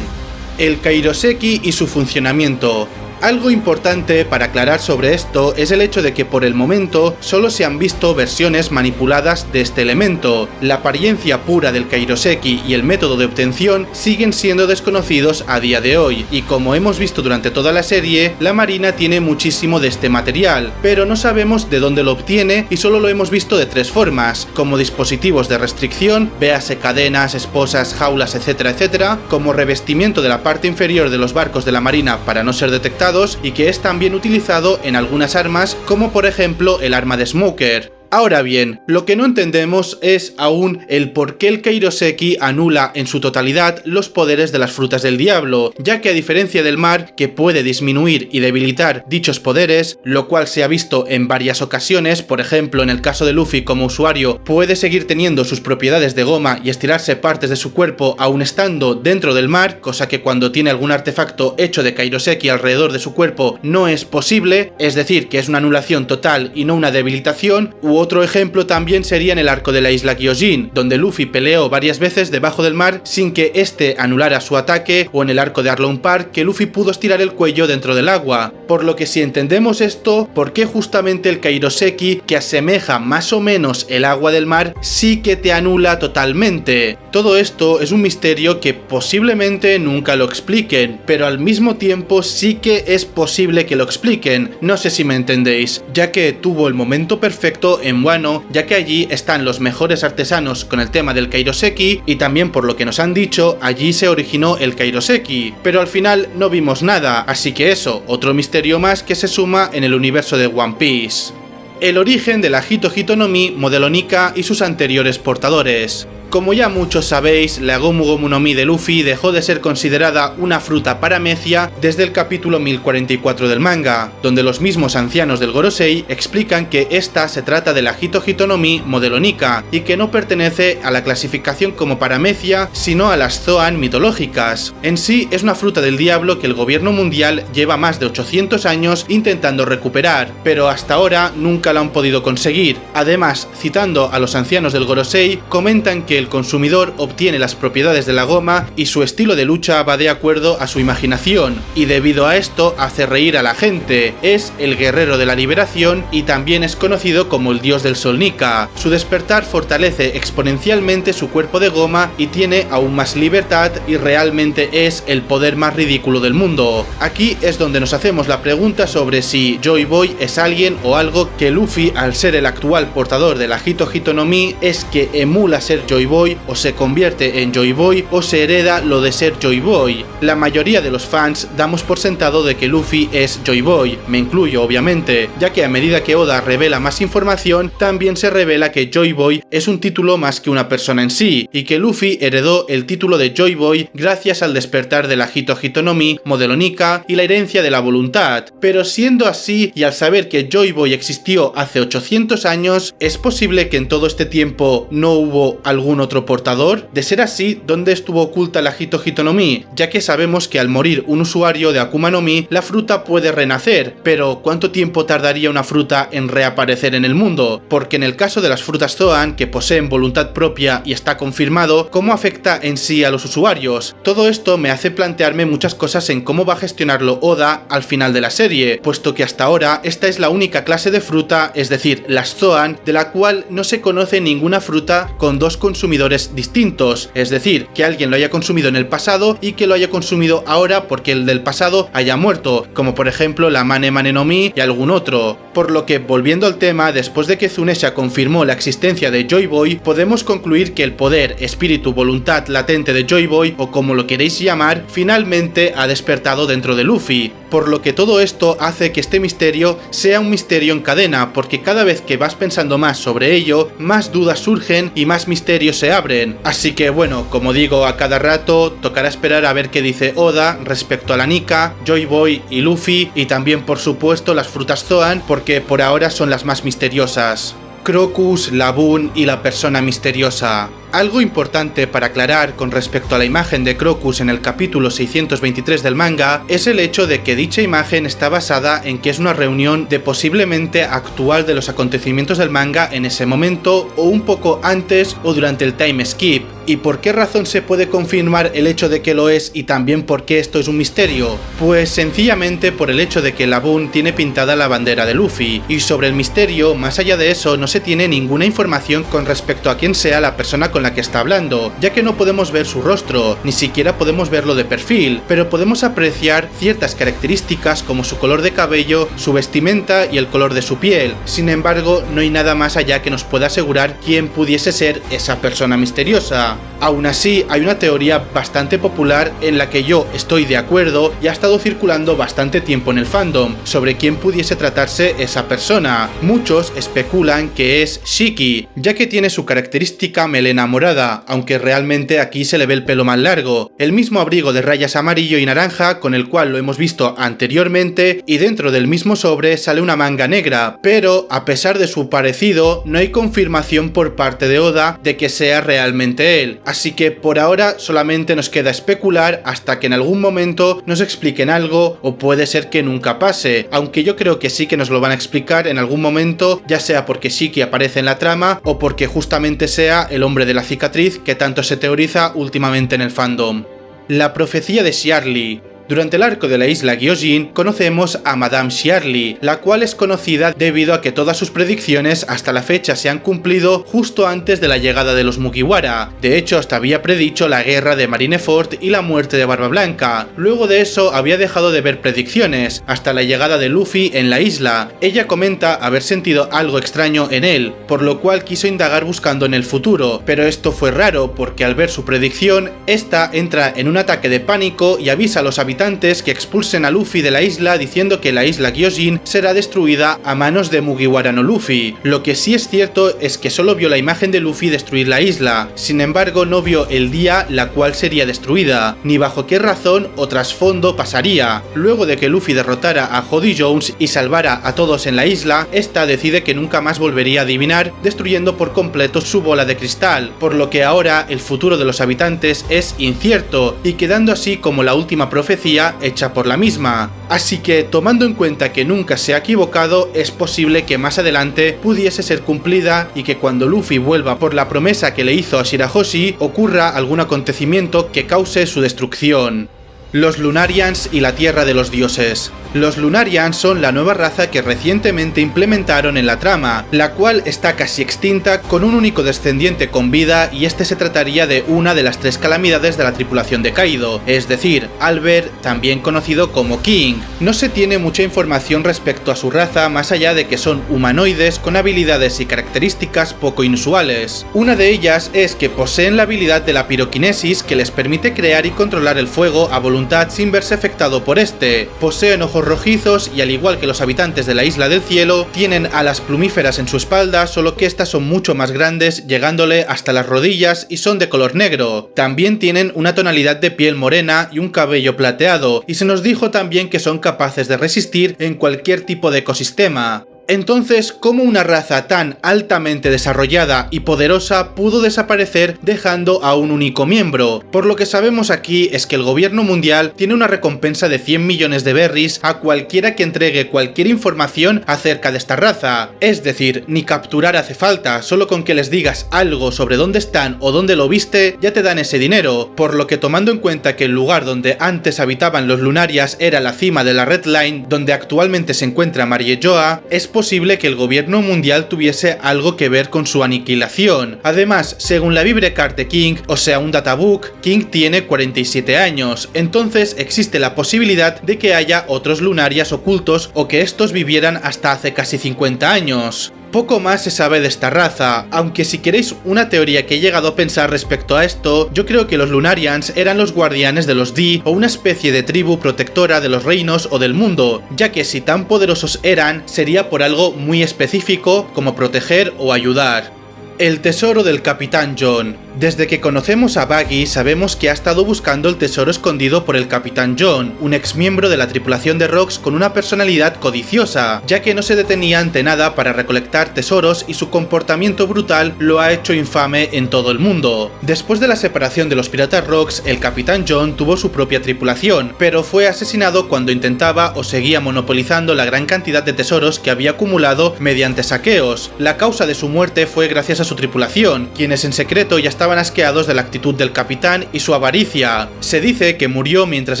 El Kairoseki y su funcionamiento. Algo importante para aclarar sobre esto es el hecho de que por el momento solo se han visto versiones manipuladas de este elemento. La apariencia pura del Kairoseki y el método de obtención siguen siendo desconocidos a día de hoy, y como hemos visto durante toda la serie, la marina tiene muchísimo de este material, pero no sabemos de dónde lo obtiene y solo lo hemos visto de 3 formas, como dispositivos de restricción, véase cadenas, esposas, jaulas, etcétera, etcétera, como revestimiento de la parte inferior de los barcos de la marina para no ser detectados, y que es también utilizado en algunas armas, como por ejemplo el arma de Smoker. Ahora bien, lo que no entendemos es aún el por qué el Kairoseki anula en su totalidad los poderes de las frutas del diablo, ya que a diferencia del mar, que puede disminuir y debilitar dichos poderes, lo cual se ha visto en varias ocasiones, por ejemplo en el caso de Luffy como usuario, puede seguir teniendo sus propiedades de goma y estirarse partes de su cuerpo aún estando dentro del mar, cosa que cuando tiene algún artefacto hecho de Kairoseki alrededor de su cuerpo no es posible, es decir, que es una anulación total y no una debilitación. Otro ejemplo también sería en el arco de la isla Gyojin, donde Luffy peleó varias veces debajo del mar sin que este anulara su ataque, o en el arco de Arlong Park, que Luffy pudo estirar el cuello dentro del agua. Por lo que si entendemos esto, ¿por qué justamente el Kairoseki, que asemeja más o menos el agua del mar, sí que te anula totalmente? Todo esto es un misterio que posiblemente nunca lo expliquen, pero al mismo tiempo sí que es posible que lo expliquen, no sé si me entendéis, ya que tuvo el momento perfecto en Wano, ya que allí están los mejores artesanos con el tema del Kairoseki, y también por lo que nos han dicho, allí se originó el Kairoseki, pero al final no vimos nada, así que eso, otro misterio más que se suma en el universo de One Piece. El origen de la Hito Hito no Mi, modelo Nika y sus anteriores portadores. Como ya muchos sabéis, la Gomu Gomu no Mi de Luffy dejó de ser considerada una fruta paramecia desde el capítulo 1044 del manga, donde los mismos ancianos del Gorosei explican que esta se trata de la Hito Hito no Mi modelo Nika y que no pertenece a la clasificación como paramecia, sino a las Zoan mitológicas. En sí es una fruta del diablo que el gobierno mundial lleva más de 800 años intentando recuperar, pero hasta ahora nunca lo han podido conseguir. Además, citando a los ancianos del Gorosei, comentan que el consumidor obtiene las propiedades de la goma y su estilo de lucha va de acuerdo a su imaginación, y debido a esto hace reír a la gente. Es el guerrero de la liberación y también es conocido como el dios del sol Nika. Su despertar fortalece exponencialmente su cuerpo de goma y tiene aún más libertad, y realmente es el poder más ridículo del mundo. Aquí es donde nos hacemos la pregunta sobre si Joy Boy es alguien o algo que Luffy, al ser el actual portador de la Hito Hito no Mi, es que emula ser Joy Boy, o se convierte en Joy Boy, o se hereda lo de ser Joy Boy. La mayoría de los fans damos por sentado de que Luffy es Joy Boy, me incluyo obviamente, ya que a medida que Oda revela más información, también se revela que Joy Boy es un título más que una persona en sí, y que Luffy heredó el título de Joy Boy gracias al despertar de la Hito Hito no Mi, modelo Nika, y la herencia de la voluntad. Pero siendo así, y al saber que Joy Boy existió hace 800 años, ¿es posible que en todo este tiempo no hubo algún otro portador? De ser así, ¿dónde estuvo oculta la Hito Hito no Mi? Ya que sabemos que al morir un usuario de Akuma no Mi, la fruta puede renacer, pero ¿cuánto tiempo tardaría una fruta en reaparecer en el mundo? Porque en el caso de las frutas Zoan, que poseen voluntad propia y está confirmado, ¿cómo afecta en sí a los usuarios? Todo esto me hace plantearme muchas cosas en cómo va a gestionarlo Oda al final de la serie, puesto que hasta ahora esta es la única clase de fruta, es decir, las Zoan, de la cual no se conoce ninguna fruta con dos consumidores distintos, es decir, que alguien lo haya consumido en el pasado y que lo haya consumido ahora porque el del pasado haya muerto, como por ejemplo la Mane Mane no Mi y algún otro. Por lo que, volviendo al tema, después de que Zunesha confirmó la existencia de Joy Boy, podemos concluir que el poder, espíritu, voluntad latente de Joy Boy, o como lo queréis llamar, finalmente ha despertado dentro de Luffy. Por lo que todo esto hace que este misterio sea un misterio en cadena, porque cada vez que vas pensando más sobre ello, más dudas surgen y más misterios se abren. Así que bueno, como digo a cada rato, tocará esperar a ver qué dice Oda respecto a la Nika, Joy Boy y Luffy, y también por supuesto las frutas Zoan, porque por ahora son las más misteriosas. Crocus, Laboon y la persona misteriosa. Algo importante para aclarar con respecto a la imagen de Crocus en el capítulo 623 del manga es el hecho de que dicha imagen está basada en que es una reunión de posiblemente actual de los acontecimientos del manga en ese momento, o un poco antes o durante el time skip. ¿Y por qué razón se puede confirmar el hecho de que lo es y también por qué esto es un misterio? Pues sencillamente por el hecho de que Laboon tiene pintada la bandera de Luffy, y sobre el misterio, más allá de eso, no se tiene ninguna información con respecto a quién sea la persona con con la que está hablando, ya que no podemos ver su rostro, ni siquiera podemos verlo de perfil, pero podemos apreciar ciertas características como su color de cabello, su vestimenta y el color de su piel. Sin embargo, no hay nada más allá que nos pueda asegurar quién pudiese ser esa persona misteriosa. Aún así, hay una teoría bastante popular en la que yo estoy de acuerdo y ha estado circulando bastante tiempo en el fandom sobre quién pudiese tratarse esa persona. Muchos especulan que es Shiki, ya que tiene su característica melena morada, aunque realmente aquí se le ve el pelo más largo, el mismo abrigo de rayas amarillo y naranja con el cual lo hemos visto anteriormente, y dentro del mismo sobre sale una manga negra, pero a pesar de su parecido no hay confirmación por parte de Oda de que sea realmente él, así que por ahora solamente nos queda especular hasta que en algún momento nos expliquen algo, o puede ser que nunca pase, aunque yo creo que sí que nos lo van a explicar en algún momento, ya sea porque Shiki aparece en la trama o porque justamente sea el hombre de la cicatriz que tanto se teoriza últimamente en el fandom. La profecía de Shiarly. Durante el arco de la isla Gyojin conocemos a Madame Shiarly, la cual es conocida debido a que todas sus predicciones hasta la fecha se han cumplido justo antes de la llegada de los Mugiwara. De hecho, hasta había predicho la guerra de Marineford y la muerte de Barba Blanca. Luego de eso había dejado de ver predicciones, hasta la llegada de Luffy en la isla. Ella comenta haber sentido algo extraño en él, por lo cual quiso indagar buscando en el futuro, pero esto fue raro porque al ver su predicción, esta entra en un ataque de pánico y avisa a los habitantes que expulsen a Luffy de la isla diciendo que la isla Gyojin será destruida a manos de Mugiwara no Luffy. Lo que sí es cierto es que solo vio la imagen de Luffy destruir la isla, sin embargo no vio el día la cual sería destruida, ni bajo qué razón o trasfondo pasaría. Luego de que Luffy derrotara a Jody Jones y salvara a todos en la isla, esta decide que nunca más volvería a adivinar, destruyendo por completo su bola de cristal, por lo que ahora el futuro de los habitantes es incierto y quedando así como la última profecía hecha por la misma. Así que, tomando en cuenta que nunca se ha equivocado, es posible que más adelante pudiese ser cumplida y que cuando Luffy vuelva por la promesa que le hizo a Shirahoshi ocurra algún acontecimiento que cause su destrucción. Los Lunarians y la Tierra de los Dioses. Los Lunarians son la nueva raza que recientemente implementaron en la trama, la cual está casi extinta con un único descendiente con vida, y este se trataría de una de las tres calamidades de la tripulación de Kaido, es decir, Albert, también conocido como King. No se tiene mucha información respecto a su raza más allá de que son humanoides con habilidades y características poco inusuales. Una de ellas es que poseen la habilidad de la piroquinesis que les permite crear y controlar el fuego a voluntad sin verse afectado por este. Poseen ojos rojizos y al igual que los habitantes de la Isla del Cielo, tienen alas plumíferas en su espalda, solo que estas son mucho más grandes, llegándole hasta las rodillas, y son de color negro. También tienen una tonalidad de piel morena y un cabello plateado, y se nos dijo también que son capaces de resistir en cualquier tipo de ecosistema. Entonces, ¿cómo una raza tan altamente desarrollada y poderosa pudo desaparecer dejando a un único miembro? Por lo que sabemos aquí es que el gobierno mundial tiene una recompensa de 100 millones de berries a cualquiera que entregue cualquier información acerca de esta raza. Es decir, ni capturar hace falta, solo con que les digas algo sobre dónde están o dónde lo viste, ya te dan ese dinero. Por lo que, tomando en cuenta que el lugar donde antes habitaban los Lunarias era la cima de la Red Line, donde actualmente se encuentra Mariejoa, es posible que el gobierno mundial tuviese algo que ver con su aniquilación. Además, según la Vibrecard de King, o sea un databook, King tiene 47 años, entonces existe la posibilidad de que haya otros Lunarias ocultos o que estos vivieran hasta hace casi 50 años. Poco más se sabe de esta raza, aunque si queréis una teoría que he llegado a pensar respecto a esto, yo creo que los Lunarians eran los guardianes de los Di o una especie de tribu protectora de los reinos o del mundo, ya que si tan poderosos eran, sería por algo muy específico como proteger o ayudar. El tesoro del Capitán John. Desde que conocemos a Buggy sabemos que ha estado buscando el tesoro escondido por el Capitán John, un ex miembro de la tripulación de Rocks con una personalidad codiciosa, ya que no se detenía ante nada para recolectar tesoros y su comportamiento brutal lo ha hecho infame en todo el mundo. Después de la separación de los piratas Rocks, el Capitán John tuvo su propia tripulación, pero fue asesinado cuando intentaba o seguía monopolizando la gran cantidad de tesoros que había acumulado mediante saqueos. La causa de su muerte fue gracias a su tripulación, quienes en secreto ya estaban asqueados de la actitud del capitán y su avaricia. Se dice que murió mientras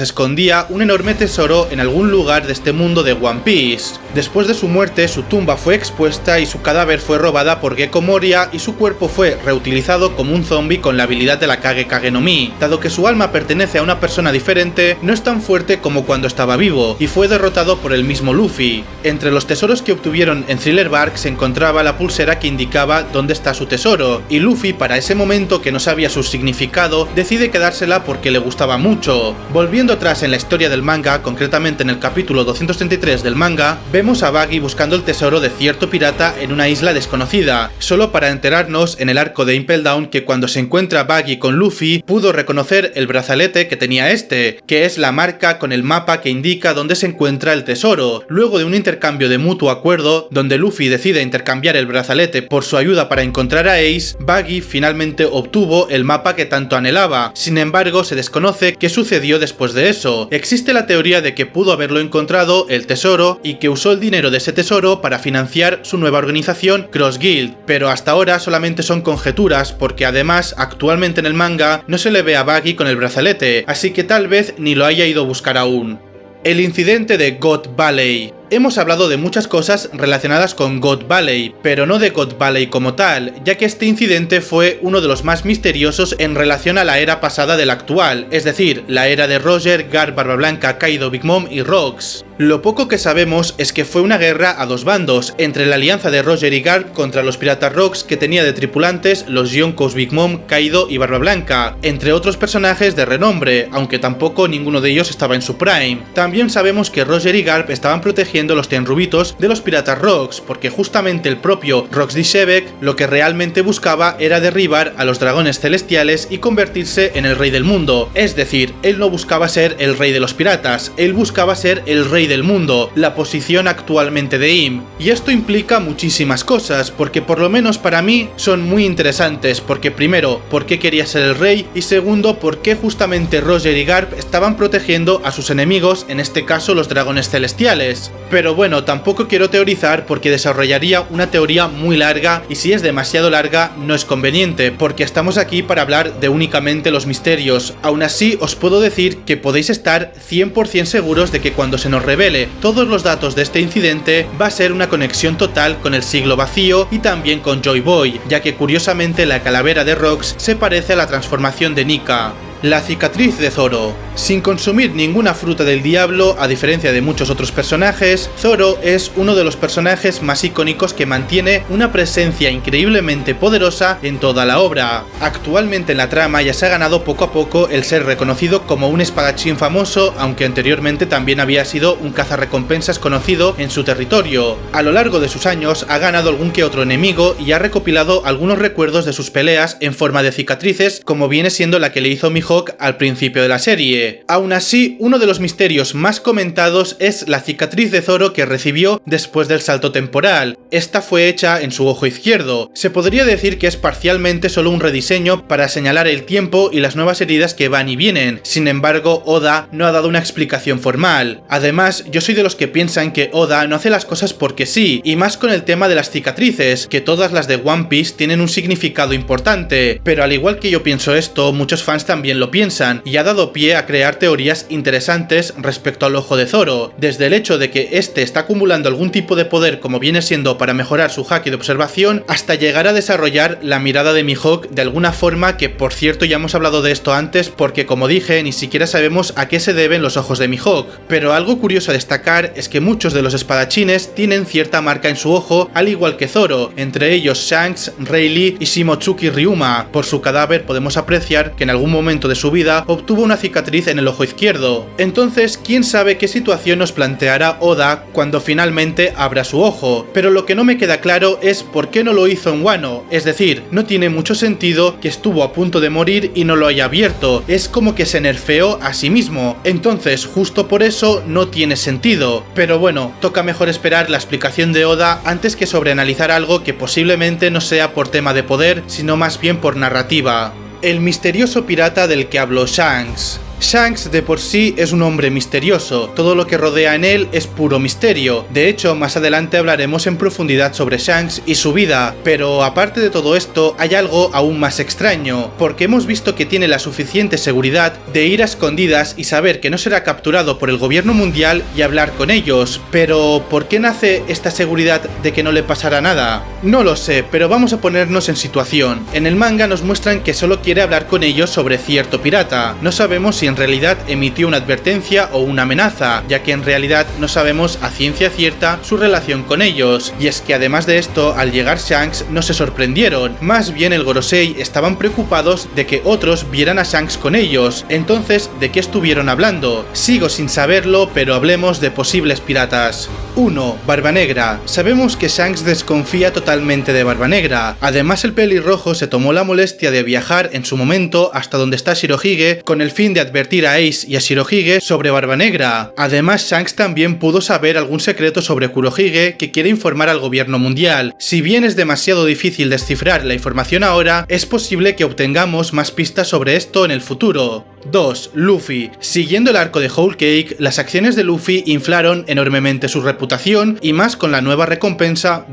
escondía un enorme tesoro en algún lugar de este mundo de One Piece. Después de su muerte, su tumba fue expuesta y su cadáver fue robada por Gecko Moria y su cuerpo fue reutilizado como un zombie con la habilidad de la Kage Kage no Mi. Dado que su alma pertenece a una persona diferente, no es tan fuerte como cuando estaba vivo, y fue derrotado por el mismo Luffy. Entre los tesoros que obtuvieron en Thriller Bark se encontraba la pulsera que indicaba dónde está su tesoro, y Luffy, para ese momento que no sabía su significado, decide quedársela porque le gustaba mucho. Volviendo atrás en la historia del manga, concretamente en el capítulo 233 del manga, vemos a Buggy buscando el tesoro de cierto pirata en una isla desconocida, solo para enterarnos en el arco de Impel Down que cuando se encuentra Buggy con Luffy, pudo reconocer el brazalete que tenía este, que es la marca con el mapa que indica dónde se encuentra el tesoro. Luego de un intercambio de mutuo acuerdo, donde Luffy decide intercambiar el brazalete por su ayuda para encontrar a Ace, Buggy finalmente obtuvo el mapa que tanto anhelaba. Sin embargo, se desconoce qué sucedió después de eso. Existe la teoría de que pudo haberlo encontrado, el tesoro, y que usó el dinero de ese tesoro para financiar su nueva organización Cross Guild, pero hasta ahora solamente son conjeturas porque además actualmente en el manga no se le ve a Buggy con el brazalete, así que tal vez ni lo haya ido a buscar aún. El incidente de God Valley. Hemos hablado de muchas cosas relacionadas con God Valley, pero no de God Valley como tal, ya que este incidente fue uno de los más misteriosos en relación a la era pasada de la actual, es decir, la era de Roger, Garp, Barba Blanca, Kaido, Big Mom y Rox. Lo poco que sabemos es que fue una guerra a dos bandos, entre la alianza de Roger y Garp contra los piratas Rox que tenía de tripulantes los Yonkous, Big Mom, Kaido y Barba Blanca, entre otros personajes de renombre, aunque tampoco ninguno de ellos estaba en su prime. También sabemos que Roger y Garp estaban protegiendo los Tenryubitos de los piratas Rox, porque justamente el propio Rox D. Shebek lo que realmente buscaba era derribar a los dragones celestiales y convertirse en el rey del mundo, es decir, él no buscaba ser el rey de los piratas, él buscaba ser el rey del mundo, la posición actualmente de Im, y esto implica muchísimas cosas, porque por lo menos para mí son muy interesantes, porque primero, ¿por qué quería ser el rey? Y segundo, ¿por qué justamente Roger y Garp estaban protegiendo a sus enemigos, en este caso los dragones celestiales? Pero bueno, tampoco quiero teorizar porque desarrollaría una teoría muy larga y si es demasiado larga no es conveniente, porque estamos aquí para hablar de únicamente los misterios. Aún así, os puedo decir que podéis estar 100% seguros de que cuando se nos revele todos los datos de este incidente va a ser una conexión total con el siglo vacío y también con Joy Boy, ya que curiosamente la calavera de Rox se parece a la transformación de Nika. La cicatriz de Zoro. Sin consumir ninguna fruta del diablo, a diferencia de muchos otros personajes, Zoro es uno de los personajes más icónicos que mantiene una presencia increíblemente poderosa en toda la obra. Actualmente en la trama ya se ha ganado poco a poco el ser reconocido como un espadachín famoso, aunque anteriormente también había sido un cazarrecompensas conocido en su territorio. A lo largo de sus años ha ganado algún que otro enemigo y ha recopilado algunos recuerdos de sus peleas en forma de cicatrices, como viene siendo la que le hizo Mihawk al principio de la serie. Aún así, uno de los misterios más comentados es la cicatriz de Zoro que recibió después del salto temporal. Esta fue hecha en su ojo izquierdo. Se podría decir que es parcialmente solo un rediseño para señalar el tiempo y las nuevas heridas que van y vienen. Sin embargo, Oda no ha dado una explicación formal. Además, yo soy de los que piensan que Oda no hace las cosas porque sí, y más con el tema de las cicatrices, que todas las de One Piece tienen un significado importante. Pero al igual que yo pienso esto, muchos fans también lo piensan, y ha dado pie a crear teorías interesantes respecto al ojo de Zoro, desde el hecho de que este está acumulando algún tipo de poder como viene siendo para mejorar su haki de observación, hasta llegar a desarrollar la mirada de Mihawk de alguna forma que, por cierto, ya hemos hablado de esto antes porque, como dije, ni siquiera sabemos a qué se deben los ojos de Mihawk. Pero algo curioso a destacar es que muchos de los espadachines tienen cierta marca en su ojo, al igual que Zoro, entre ellos Shanks, Rayleigh y Shimotsuki Ryuma. Por su cadáver podemos apreciar que en algún momento de su vida obtuvo una cicatriz en el ojo izquierdo. Entonces, quién sabe qué situación nos planteará Oda cuando finalmente abra su ojo, pero lo que no me queda claro es por qué no lo hizo en Wano, es decir, no tiene mucho sentido que estuvo a punto de morir y no lo haya abierto, es como que se nerfeó a sí mismo, entonces justo por eso no tiene sentido, pero bueno, toca mejor esperar la explicación de Oda antes que sobreanalizar algo que posiblemente no sea por tema de poder, sino más bien por narrativa. El misterioso pirata del que habló Shanks. Shanks de por sí es un hombre misterioso, todo lo que rodea en él es puro misterio. De hecho, más adelante hablaremos en profundidad sobre Shanks y su vida, pero aparte de todo esto hay algo aún más extraño, porque hemos visto que tiene la suficiente seguridad de ir a escondidas y saber que no será capturado por el gobierno mundial y hablar con ellos. Pero, ¿por qué nace esta seguridad de que no le pasará nada? No lo sé, pero vamos a ponernos en situación. En el manga nos muestran que solo quiere hablar con ellos sobre cierto pirata. No sabemos si en realidad emitió una advertencia o una amenaza, ya que en realidad no sabemos a ciencia cierta su relación con ellos. Y es que además de esto, al llegar Shanks no se sorprendieron, más bien el Gorosei estaban preocupados de que otros vieran a Shanks con ellos. Entonces, ¿de qué estuvieron hablando? Sigo sin saberlo, pero hablemos de posibles piratas. 1. Barba Negra. Sabemos que Shanks desconfía totalmente de Barba Negra. Además, el pelirrojo se tomó la molestia de viajar en su momento hasta donde está Shirohige con el fin de advertir a Ace y a Shirohige sobre Barba Negra. Además, Shanks también pudo saber algún secreto sobre Kurohige que quiere informar al gobierno mundial. Si bien es demasiado difícil descifrar la información ahora, es posible que obtengamos más pistas sobre esto en el futuro. 2. Luffy. Siguiendo el arco de Whole Cake, las acciones de Luffy inflaron enormemente su reputación y más con la nueva recompensa,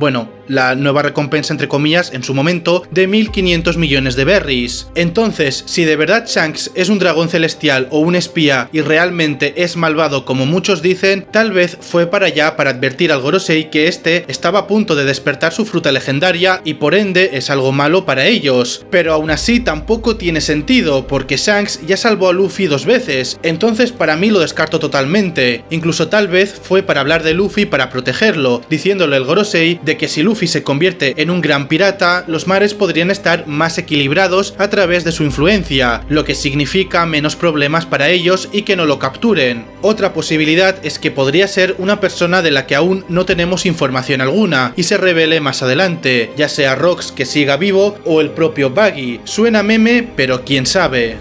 la nueva recompensa entre comillas en su momento de 1500 millones de berries. Entonces, si de verdad Shanks es un dragón celestial o un espía y realmente es malvado como muchos dicen, tal vez fue para allá para advertir al Gorosei que este estaba a punto de despertar su fruta legendaria y por ende es algo malo para ellos. Pero aún así tampoco tiene sentido porque Shanks ya salvó a Luffy 2 veces, entonces para mí lo descarto totalmente. Incluso tal vez fue para hablar de Luffy para protegerlo, diciéndole al Gorosei de que si Luffy se convierte en un gran pirata, los mares podrían estar más equilibrados a través de su influencia, lo que significa menos problemas para ellos y que no lo capturen. Otra posibilidad es que podría ser una persona de la que aún no tenemos información alguna y se revele más adelante, ya sea Rox que siga vivo o el propio Buggy. Suena meme, pero quién sabe.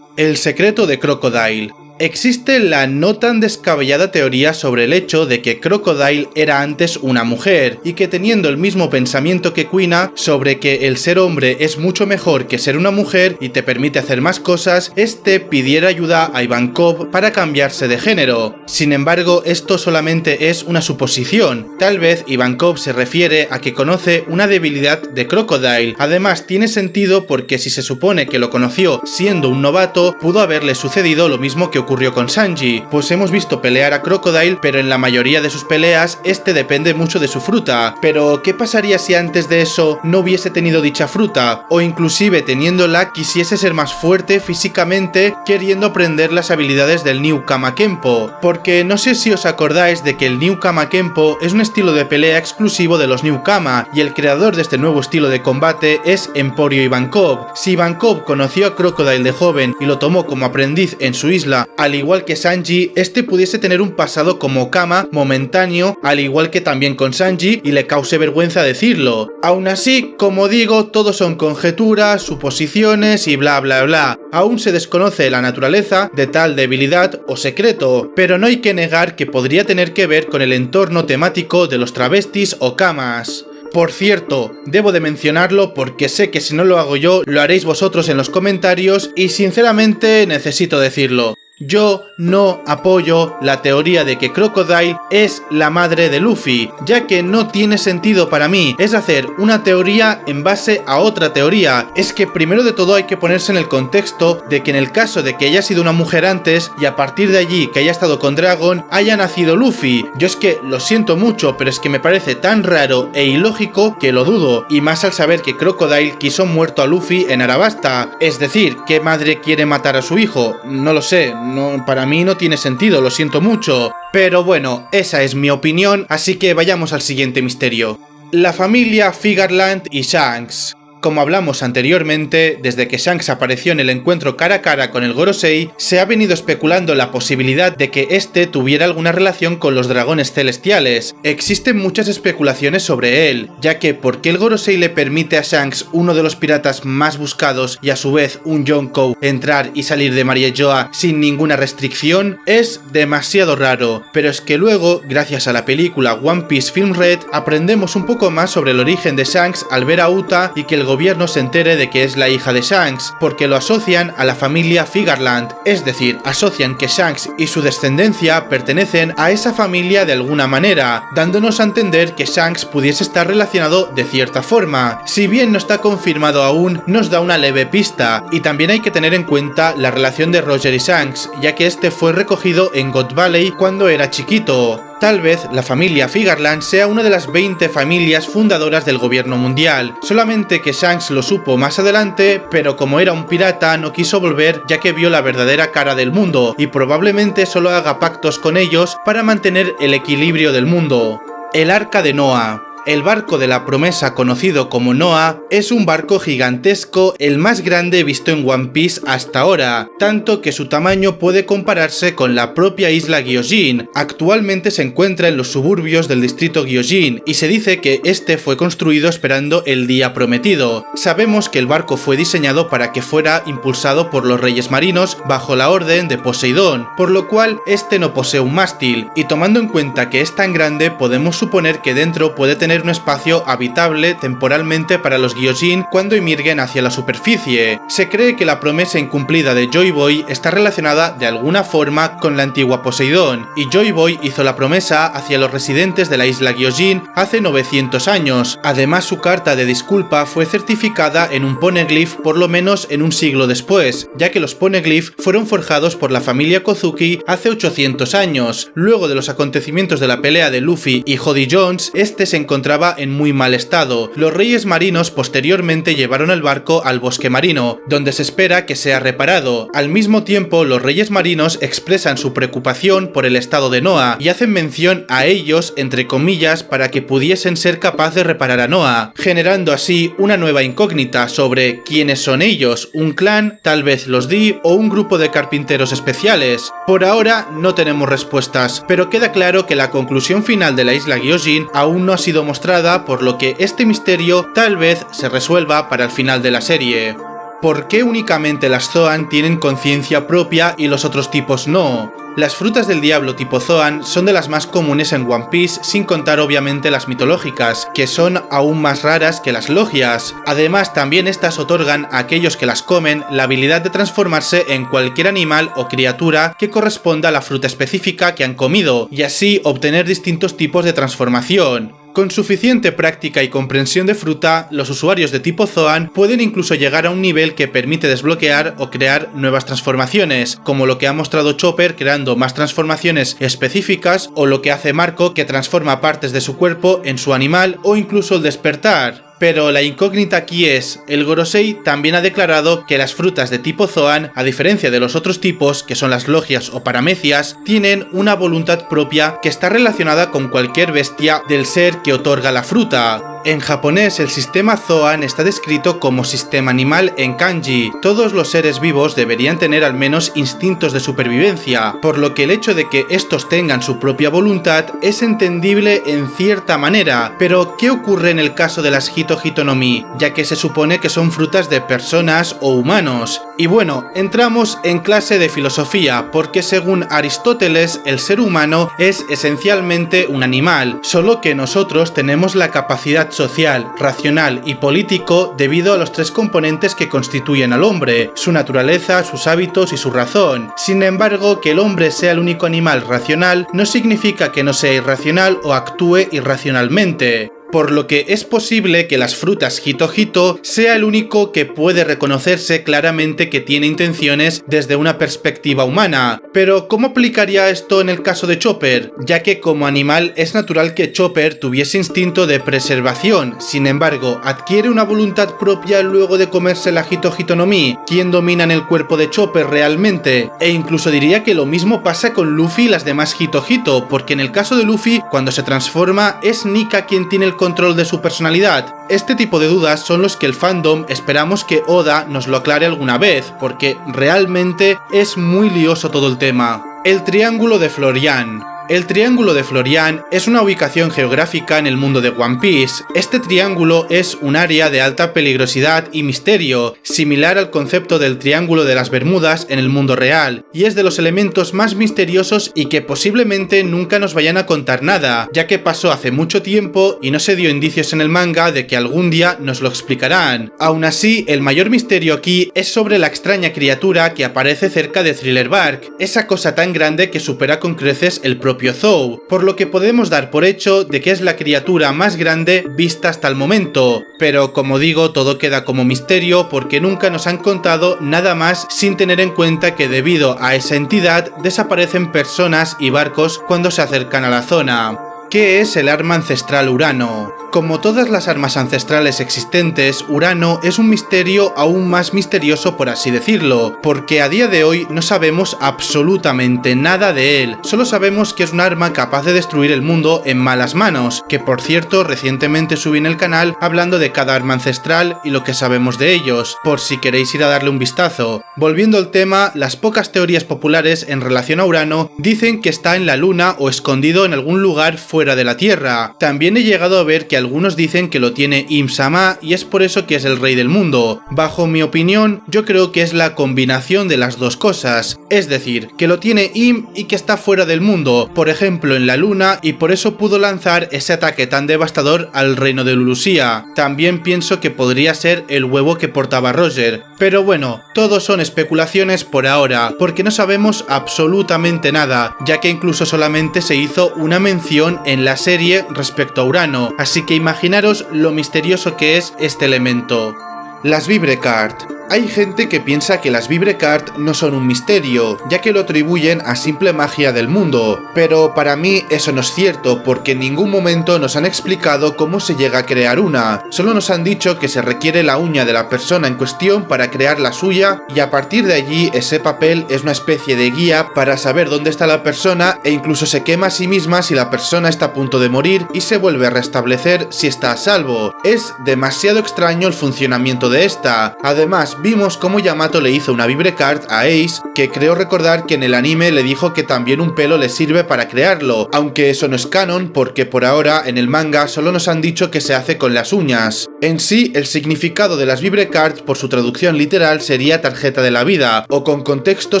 El secreto de Crocodile. Existe la no tan descabellada teoría sobre el hecho de que Crocodile era antes una mujer y que teniendo el mismo pensamiento que Kuina sobre que el ser hombre es mucho mejor que ser una mujer y te permite hacer más cosas, este pidiera ayuda a Ivankov para cambiarse de género. Sin embargo, esto solamente es una suposición. Tal vez Ivankov se refiere a que conoce una debilidad de Crocodile. Además, tiene sentido porque si se supone que lo conoció siendo un novato, pudo haberle sucedido lo mismo que ocurrió con Sanji, pues hemos visto pelear a Crocodile, pero en la mayoría de sus peleas este depende mucho de su fruta. Pero ¿qué pasaría si antes de eso no hubiese tenido dicha fruta? O inclusive teniéndola quisiese ser más fuerte físicamente queriendo aprender las habilidades del New Kama Kenpo. Porque no sé si os acordáis de que el New Kama Kenpo es un estilo de pelea exclusivo de los New Kama y el creador de este nuevo estilo de combate es Emporio Ivankov. Si Ivankov conoció a Crocodile de joven y lo tomó como aprendiz en su isla, al igual que Sanji, este pudiese tener un pasado como Kama momentáneo, al igual que también con Sanji, y le cause vergüenza decirlo. Aún así, como digo, todo son conjeturas, suposiciones y bla bla bla. Aún se desconoce la naturaleza de tal debilidad o secreto, pero no hay que negar que podría tener que ver con el entorno temático de los travestis o Kamas. Por cierto, debo de mencionarlo porque sé que si no lo hago yo, lo haréis vosotros en los comentarios y sinceramente necesito decirlo. Yo no apoyo la teoría de que Crocodile es la madre de Luffy, ya que no tiene sentido para mí. Es hacer una teoría en base a otra teoría. Es que primero de todo hay que ponerse en el contexto de que en el caso de que haya sido una mujer antes y a partir de allí que haya estado con Dragon, haya nacido Luffy. Yo es que lo siento mucho, pero es que me parece tan raro e ilógico que lo dudo, y más al saber que Crocodile quiso muerto a Luffy en Arabasta. Es decir, ¿qué madre quiere matar a su hijo? No lo sé. No, para mí no tiene sentido, lo siento mucho. Pero bueno, esa es mi opinión, así que vayamos al siguiente misterio. La familia Figarland y Shanks. Como hablamos anteriormente, desde que Shanks apareció en el encuentro cara a cara con el Gorosei, se ha venido especulando la posibilidad de que este tuviera alguna relación con los dragones celestiales. Existen muchas especulaciones sobre él, ya que ¿por qué el Gorosei le permite a Shanks, uno de los piratas más buscados y a su vez un Yonkou, entrar y salir de Mariejoa sin ninguna restricción? Es demasiado raro, pero es que luego, gracias a la película One Piece Film Red, aprendemos un poco más sobre el origen de Shanks al ver a Uta y que el gobierno se entere de que es la hija de Shanks, porque lo asocian a la familia Figarland, es decir, asocian que Shanks y su descendencia pertenecen a esa familia de alguna manera, dándonos a entender que Shanks pudiese estar relacionado de cierta forma. Si bien no está confirmado aún, nos da una leve pista, y también hay que tener en cuenta la relación de Roger y Shanks, ya que este fue recogido en God Valley cuando era chiquito. Tal vez la familia Figarland sea una de las 20 familias fundadoras del gobierno mundial, solamente que Shanks lo supo más adelante, pero como era un pirata no quiso volver ya que vio la verdadera cara del mundo, y probablemente solo haga pactos con ellos para mantener el equilibrio del mundo. El Arca de Noah. El barco de la promesa conocido como Noah es un barco gigantesco, el más grande visto en One Piece hasta ahora, tanto que su tamaño puede compararse con la propia isla Gyojin. Actualmente se encuentra en los suburbios del distrito Gyojin y se dice que este fue construido esperando el día prometido. Sabemos que el barco fue diseñado para que fuera impulsado por los reyes marinos bajo la orden de Poseidón, por lo cual este no posee un mástil, y tomando en cuenta que es tan grande podemos suponer que dentro puede tener un espacio habitable temporalmente para los Gyojin cuando emerguen hacia la superficie. Se cree que la promesa incumplida de Joy Boy está relacionada de alguna forma con la antigua Poseidón, y Joy Boy hizo la promesa hacia los residentes de la isla Gyojin hace 900 años. Además, su carta de disculpa fue certificada en un poneglyph por lo menos en un siglo después, ya que los poneglyphs fueron forjados por la familia Kozuki hace 800 años. Luego de los acontecimientos de la pelea de Luffy y Jody Jones, este se encontraba en muy mal estado. Los reyes marinos posteriormente llevaron el barco al bosque marino, donde se espera que sea reparado. Al mismo tiempo, los reyes marinos expresan su preocupación por el estado de Noah y hacen mención a ellos, entre comillas, para que pudiesen ser capaces de reparar a Noah, generando así una nueva incógnita sobre quiénes son ellos, un clan, tal vez los D o un grupo de carpinteros especiales. Por ahora no tenemos respuestas, pero queda claro que la conclusión final de la isla Gyojin aún no ha sido mostrada, por lo que este misterio tal vez se resuelva para el final de la serie. ¿Por qué únicamente las Zoan tienen conciencia propia y los otros tipos no? Las frutas del diablo tipo Zoan son de las más comunes en One Piece, sin contar obviamente las mitológicas, que son aún más raras que las logias. Además, también estas otorgan a aquellos que las comen la habilidad de transformarse en cualquier animal o criatura que corresponda a la fruta específica que han comido, y así obtener distintos tipos de transformación. Con suficiente práctica y comprensión de fruta, los usuarios de tipo Zoan pueden incluso llegar a un nivel que permite desbloquear o crear nuevas transformaciones, como lo que ha mostrado Chopper creando más transformaciones específicas, o lo que hace Marco, que transforma partes de su cuerpo en su animal, o incluso el despertar. Pero la incógnita aquí es, el Gorosei también ha declarado que las frutas de tipo Zoan, a diferencia de los otros tipos, que son las logias o paramecias, tienen una voluntad propia que está relacionada con cualquier bestia del ser que otorga la fruta. En japonés, el sistema Zoan está descrito como sistema animal en kanji. Todos los seres vivos deberían tener al menos instintos de supervivencia, por lo que el hecho de que estos tengan su propia voluntad es entendible en cierta manera. Pero, ¿qué ocurre en el caso de las Hito Hito no Mi? Ya que se supone que son frutas de personas o humanos. Y bueno, entramos en clase de filosofía, porque según Aristóteles, el ser humano es esencialmente un animal, solo que nosotros tenemos la capacidad social, racional y político debido a los tres componentes que constituyen al hombre, su naturaleza, sus hábitos y su razón. Sin embargo, que el hombre sea el único animal racional no significa que no sea irracional o actúe irracionalmente. Por lo que es posible que las frutas Hito Hito sea el único que puede reconocerse claramente que tiene intenciones desde una perspectiva humana. Pero ¿cómo aplicaría esto en el caso de Chopper? Ya que como animal es natural que Chopper tuviese instinto de preservación, sin embargo, adquiere una voluntad propia luego de comerse la Hito Hito no Mi. ¿Quién domina en el cuerpo de Chopper realmente? E incluso diría que lo mismo pasa con Luffy y las demás Hito Hito, porque en el caso de Luffy, cuando se transforma, es Nika quien tiene el control de su personalidad. Este tipo de dudas son los que el fandom esperamos que Oda nos lo aclare alguna vez, porque realmente es muy lioso todo el tema. El triángulo de Florian. El Triángulo de Florian es una ubicación geográfica en el mundo de One Piece. Este triángulo es un área de alta peligrosidad y misterio, similar al concepto del Triángulo de las Bermudas en el mundo real, y es de los elementos más misteriosos y que posiblemente nunca nos vayan a contar nada, ya que pasó hace mucho tiempo y no se dio indicios en el manga de que algún día nos lo explicarán. Aún así, el mayor misterio aquí es sobre la extraña criatura que aparece cerca de Thriller Bark, esa cosa tan grande que supera con creces el propio Zou, por lo que podemos dar por hecho de que es la criatura más grande vista hasta el momento, pero como digo, todo queda como misterio porque nunca nos han contado nada más, sin tener en cuenta que debido a esa entidad desaparecen personas y barcos cuando se acercan a la zona. ¿Qué es el arma ancestral Urano? Como todas las armas ancestrales existentes, Urano es un misterio aún más misterioso, por así decirlo, porque a día de hoy no sabemos absolutamente nada de él, solo sabemos que es un arma capaz de destruir el mundo en malas manos, que por cierto recientemente subí en el canal hablando de cada arma ancestral y lo que sabemos de ellos, por si queréis ir a darle un vistazo. Volviendo al tema, las pocas teorías populares en relación a Urano dicen que está en la luna o escondido en algún lugar fuera de la Tierra. También he llegado a ver que algunos dicen que lo tiene Im-sama y es por eso que es el rey del mundo. Bajo mi opinión, yo creo que es la combinación de las dos cosas, es decir, que lo tiene Im y que está fuera del mundo, por ejemplo en la luna, y por eso pudo lanzar ese ataque tan devastador al reino de Lulusia. También pienso que podría ser el huevo que portaba Roger, pero bueno, todo son especulaciones por ahora, porque no sabemos absolutamente nada, ya que incluso solamente se hizo una mención en la serie respecto a Urano, así que imaginaros lo misterioso que es este elemento. Las Vibrecard. Hay gente que piensa que las Vibrecard no son un misterio, ya que lo atribuyen a simple magia del mundo, pero para mí eso no es cierto, porque en ningún momento nos han explicado cómo se llega a crear una, solo nos han dicho que se requiere la uña de la persona en cuestión para crear la suya, y a partir de allí ese papel es una especie de guía para saber dónde está la persona, e incluso se quema a sí misma si la persona está a punto de morir y se vuelve a restablecer si está a salvo. Es demasiado extraño el funcionamiento de esta. Además, vimos cómo Yamato le hizo una Vibrecard a Ace, que creo recordar que en el anime le dijo que también un pelo le sirve para crearlo, aunque eso no es canon porque por ahora en el manga solo nos han dicho que se hace con las uñas. En sí, el significado de las Vibrecard por su traducción literal sería tarjeta de la vida, o con contexto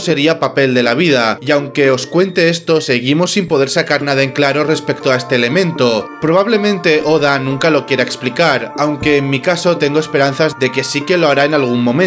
sería papel de la vida, y aunque os cuente esto, seguimos sin poder sacar nada en claro respecto a este elemento. Probablemente Oda nunca lo quiera explicar, aunque en mi caso tengo esperanzas de que sí que lo hará en algún momento,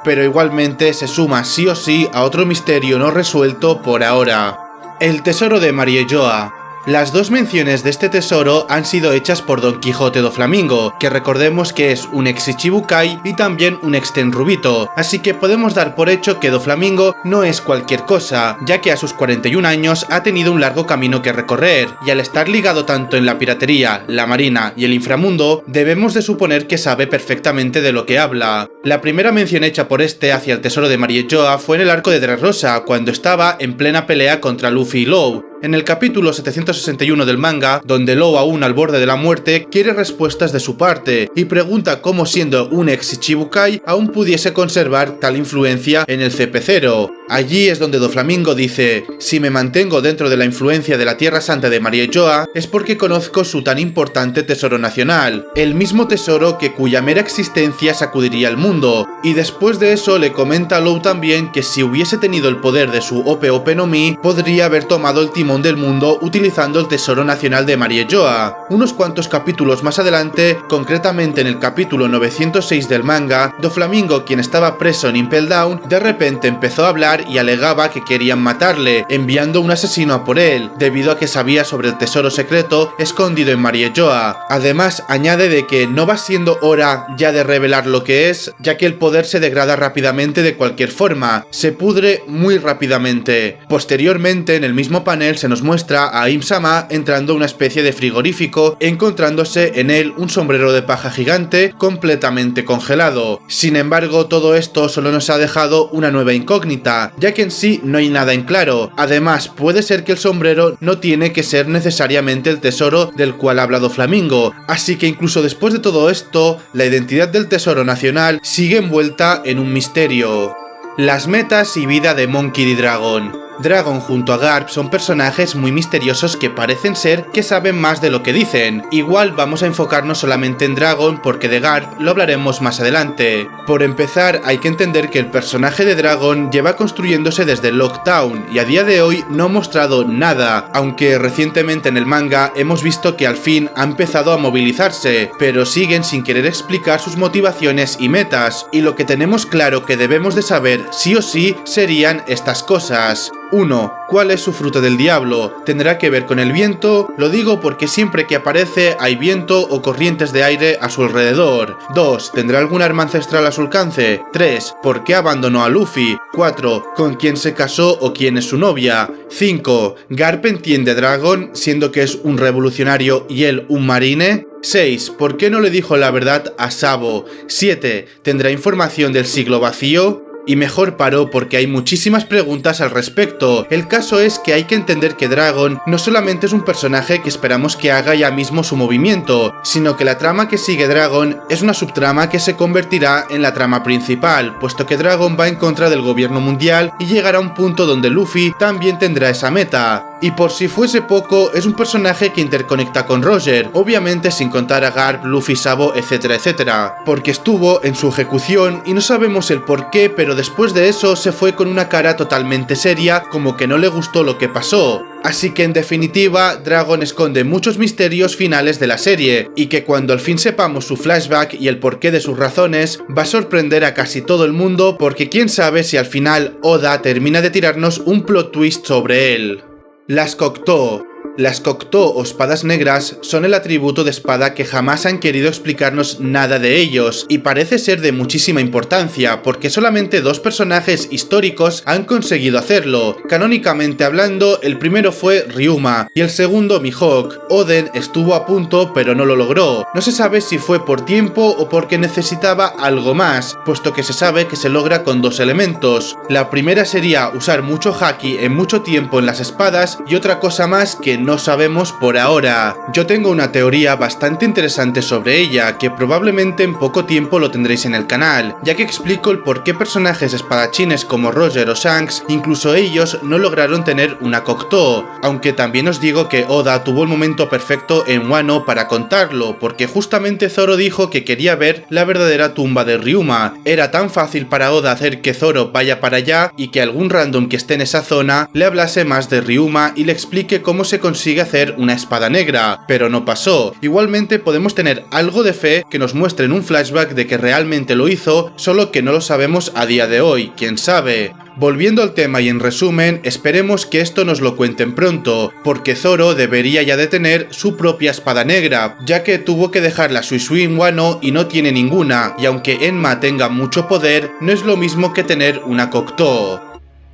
pero igualmente se suma sí o sí a otro misterio no resuelto por ahora. El tesoro de Mariejoa. Las dos menciones de este tesoro han sido hechas por Don Quijote do Flamingo, que recordemos que es un ex Ichibukai y también un ex Tenrubito, así que podemos dar por hecho que do Flamingo no es cualquier cosa, ya que a sus 41 años ha tenido un largo camino que recorrer, y al estar ligado tanto en la piratería, la marina y el inframundo, debemos de suponer que sabe perfectamente de lo que habla. La primera mención hecha por este hacia el tesoro de Mariejoa fue en el arco de Dressrosa, cuando estaba en plena pelea contra Luffy y Law. En el capítulo 761 del manga, donde Law, aún al borde de la muerte, quiere respuestas de su parte y pregunta cómo, siendo un ex Ichibukai, aún pudiese conservar tal influencia en el CP0. Allí es donde Doflamingo dice: si me mantengo dentro de la influencia de la Tierra Santa de Mariejoa es porque conozco su tan importante tesoro nacional, el mismo tesoro que cuya mera existencia sacudiría el mundo, y después de eso le comenta a Law también que si hubiese tenido el poder de su Ope Ope no Mi, podría haber tomado el timón del mundo utilizando el tesoro nacional de Mariejoa. Unos cuantos capítulos más adelante, concretamente en el capítulo 906 del manga, Doflamingo, quien estaba preso en Impel Down, de repente empezó a hablar y alegaba que querían matarle, enviando un asesino a por él, debido a que sabía sobre el tesoro secreto escondido en Mariejoa. Además, añade de que no va siendo hora ya de revelar lo que es, ya que el poder se degrada rápidamente de cualquier forma, se pudre muy rápidamente. Posteriormente, en el mismo panel se nos muestra a Im-sama entrando a una especie de frigorífico, encontrándose en él un sombrero de paja gigante completamente congelado. Sin embargo, todo esto solo nos ha dejado una nueva incógnita, ya que en sí no hay nada en claro. Además, puede ser que el sombrero no tiene que ser necesariamente el tesoro del cual ha hablado Flamingo, así que incluso después de todo esto, la identidad del tesoro nacional sigue envuelta en un misterio. Las metas y vida de Monkey D. Dragon. Dragon junto a Garp son personajes muy misteriosos que parecen ser que saben más de lo que dicen. Igual vamos a enfocarnos solamente en Dragon porque de Garp lo hablaremos más adelante. Por empezar, hay que entender que el personaje de Dragon lleva construyéndose desde Lockdown y a día de hoy no ha mostrado nada, aunque recientemente en el manga hemos visto que al fin ha empezado a movilizarse, pero siguen sin querer explicar sus motivaciones y metas, y lo que tenemos claro que debemos de saber sí o sí serían estas cosas. 1. ¿Cuál es su fruta del diablo? ¿Tendrá que ver con el viento? Lo digo porque siempre que aparece hay viento o corrientes de aire a su alrededor. 2. ¿Tendrá algún arma ancestral a su alcance? 3. ¿Por qué abandonó a Luffy? 4. ¿Con quién se casó o quién es su novia? 5. ¿Garp entiende a Dragon, siendo que es un revolucionario y él un marine? 6. ¿Por qué no le dijo la verdad a Sabo? 7. ¿Tendrá información del siglo vacío? Y mejor paro porque hay muchísimas preguntas al respecto. El caso es que hay que entender que Dragon no solamente es un personaje que esperamos que haga ya mismo su movimiento, sino que la trama que sigue Dragon es una subtrama que se convertirá en la trama principal, puesto que Dragon va en contra del gobierno mundial y llegará a un punto donde Luffy también tendrá esa meta. Y por si fuese poco, es un personaje que interconecta con Roger, obviamente sin contar a Garp, Luffy, Sabo, etcétera, etcétera, porque estuvo en su ejecución y no sabemos el por qué, pero después de eso se fue con una cara totalmente seria, como que no le gustó lo que pasó. Así que en definitiva, Dragon esconde muchos misterios finales de la serie, y que cuando al fin sepamos su flashback y el porqué de sus razones, va a sorprender a casi todo el mundo, porque quién sabe si al final Oda termina de tirarnos un plot twist sobre él. Las Cocteau. Las Cocteau o espadas negras son el atributo de espada que jamás han querido explicarnos nada de ellos, y parece ser de muchísima importancia, porque solamente dos personajes históricos han conseguido hacerlo. Canónicamente hablando, el primero fue Ryuma, y el segundo Mihawk. Oden estuvo a punto, pero no lo logró. No se sabe si fue por tiempo o porque necesitaba algo más, puesto que se sabe que se logra con dos elementos. La primera sería usar mucho haki en mucho tiempo en las espadas, y otra cosa más que no sabemos por ahora. Yo tengo una teoría bastante interesante sobre ella, que probablemente en poco tiempo lo tendréis en el canal, ya que explico el por qué personajes espadachines como Roger o Shanks, incluso ellos no lograron tener una Cocteau, aunque también os digo que Oda tuvo el momento perfecto en Wano para contarlo, porque justamente Zoro dijo que quería ver la verdadera tumba de Ryuma. Era tan fácil para Oda hacer que Zoro vaya para allá y que algún random que esté en esa zona le hablase más de Ryuma y le explique cómo se consigue hacer una espada negra, pero no pasó. Igualmente podemos tener algo de fe que nos muestren un flashback de que realmente lo hizo, solo que no lo sabemos a día de hoy, quién sabe. Volviendo al tema y en resumen, esperemos que esto nos lo cuenten pronto, porque Zoro debería ya de tener su propia espada negra, ya que tuvo que dejar la Suisui en Wano y no tiene ninguna, y aunque Enma tenga mucho poder, no es lo mismo que tener una Cocteau.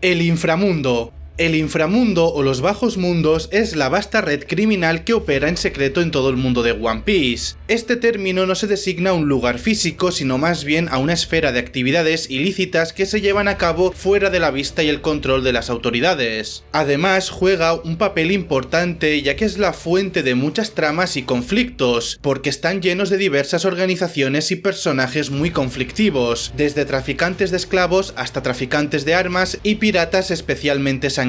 El inframundo. El inframundo o los bajos mundos es la vasta red criminal que opera en secreto en todo el mundo de One Piece. Este término no se designa a un lugar físico, sino más bien a una esfera de actividades ilícitas que se llevan a cabo fuera de la vista y el control de las autoridades. Además, juega un papel importante ya que es la fuente de muchas tramas y conflictos, porque están llenos de diversas organizaciones y personajes muy conflictivos, desde traficantes de esclavos hasta traficantes de armas y piratas especialmente sanguinarios.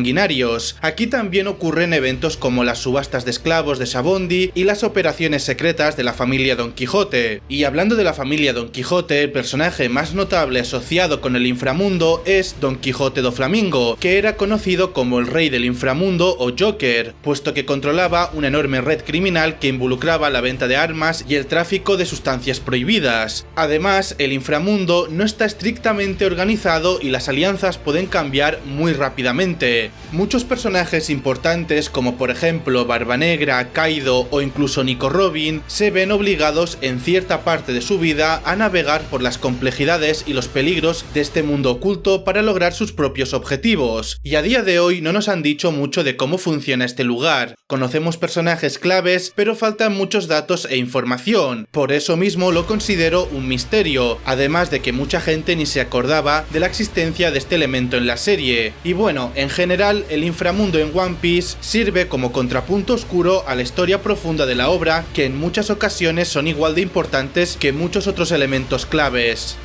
Aquí también ocurren eventos como las subastas de esclavos de Sabondi y las operaciones secretas de la familia Don Quijote. Y hablando de la familia Don Quijote, el personaje más notable asociado con el inframundo es Don Quijote do Flamingo, que era conocido como el rey del inframundo o Joker, puesto que controlaba una enorme red criminal que involucraba la venta de armas y el tráfico de sustancias prohibidas. Además, el inframundo no está estrictamente organizado y las alianzas pueden cambiar muy rápidamente. Muchos personajes importantes como por ejemplo Barba Negra, Kaido o incluso Nico Robin se ven obligados en cierta parte de su vida a navegar por las complejidades y los peligros de este mundo oculto para lograr sus propios objetivos, y a día de hoy no nos han dicho mucho de cómo funciona este lugar. Conocemos personajes claves, pero faltan muchos datos e información, por eso mismo lo considero un misterio, además de que mucha gente ni se acordaba de la existencia de este elemento en la serie. Y bueno, en general el inframundo en One Piece sirve como contrapunto oscuro a la historia profunda de la obra, que en muchas ocasiones son igual de importantes que muchos otros elementos claves.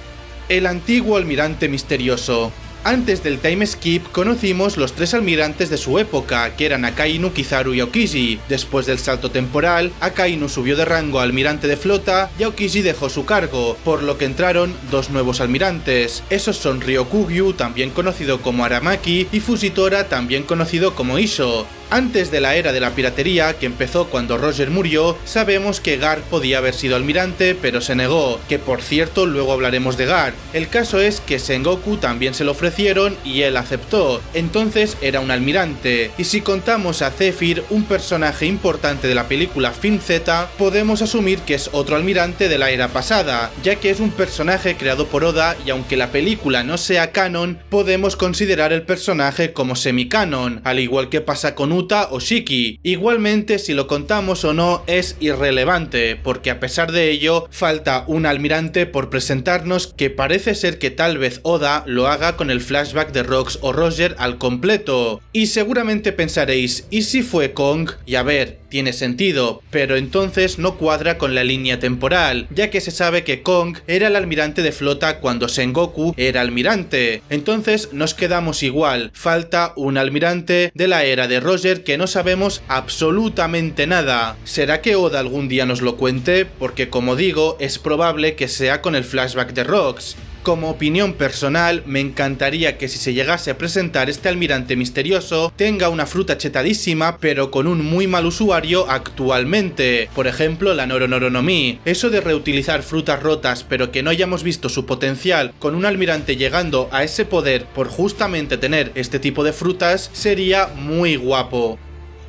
El antiguo almirante misterioso. Antes del time skip conocimos los 3 almirantes de su época, que eran Akainu, Kizaru y Aokiji. Después del salto temporal, Akainu subió de rango a almirante de flota y Aokiji dejó su cargo, por lo que entraron 2 nuevos almirantes. Esos son Ryokugyu, también conocido como Aramaki, y Fujitora, también conocido como Isho. Antes de la era de la piratería, que empezó cuando Roger murió, sabemos que Garp podía haber sido almirante, pero se negó, que por cierto luego hablaremos de Garp. El caso es que Sengoku también se lo ofrecieron y él aceptó, entonces era un almirante, y si contamos a Zephyr, un personaje importante de la película Film Z, podemos asumir que es otro almirante de la era pasada, ya que es un personaje creado por Oda y aunque la película no sea canon, podemos considerar el personaje como semi-canon, al igual que pasa con Uta o Shiki. Igualmente, si lo contamos o no es irrelevante, porque a pesar de ello falta un almirante por presentarnos que parece ser que tal vez Oda lo haga con el flashback de Rox o Roger al completo. Y seguramente pensaréis, ¿y si fue Kong? Y a ver, tiene sentido, pero entonces no cuadra con la línea temporal, ya que se sabe que Kong era el almirante de flota cuando Sengoku era almirante. Entonces nos quedamos igual, falta un almirante de la era de Roger que no sabemos absolutamente nada. ¿Será que Oda algún día nos lo cuente? Porque como digo, es probable que sea con el flashback de Rox. Como opinión personal, me encantaría que si se llegase a presentar este almirante misterioso, tenga una fruta chetadísima, pero con un muy mal usuario actualmente. Por ejemplo, la Noronoronomi. Eso de reutilizar frutas rotas, pero que no hayamos visto su potencial, con un almirante llegando a ese poder por justamente tener este tipo de frutas, sería muy guapo.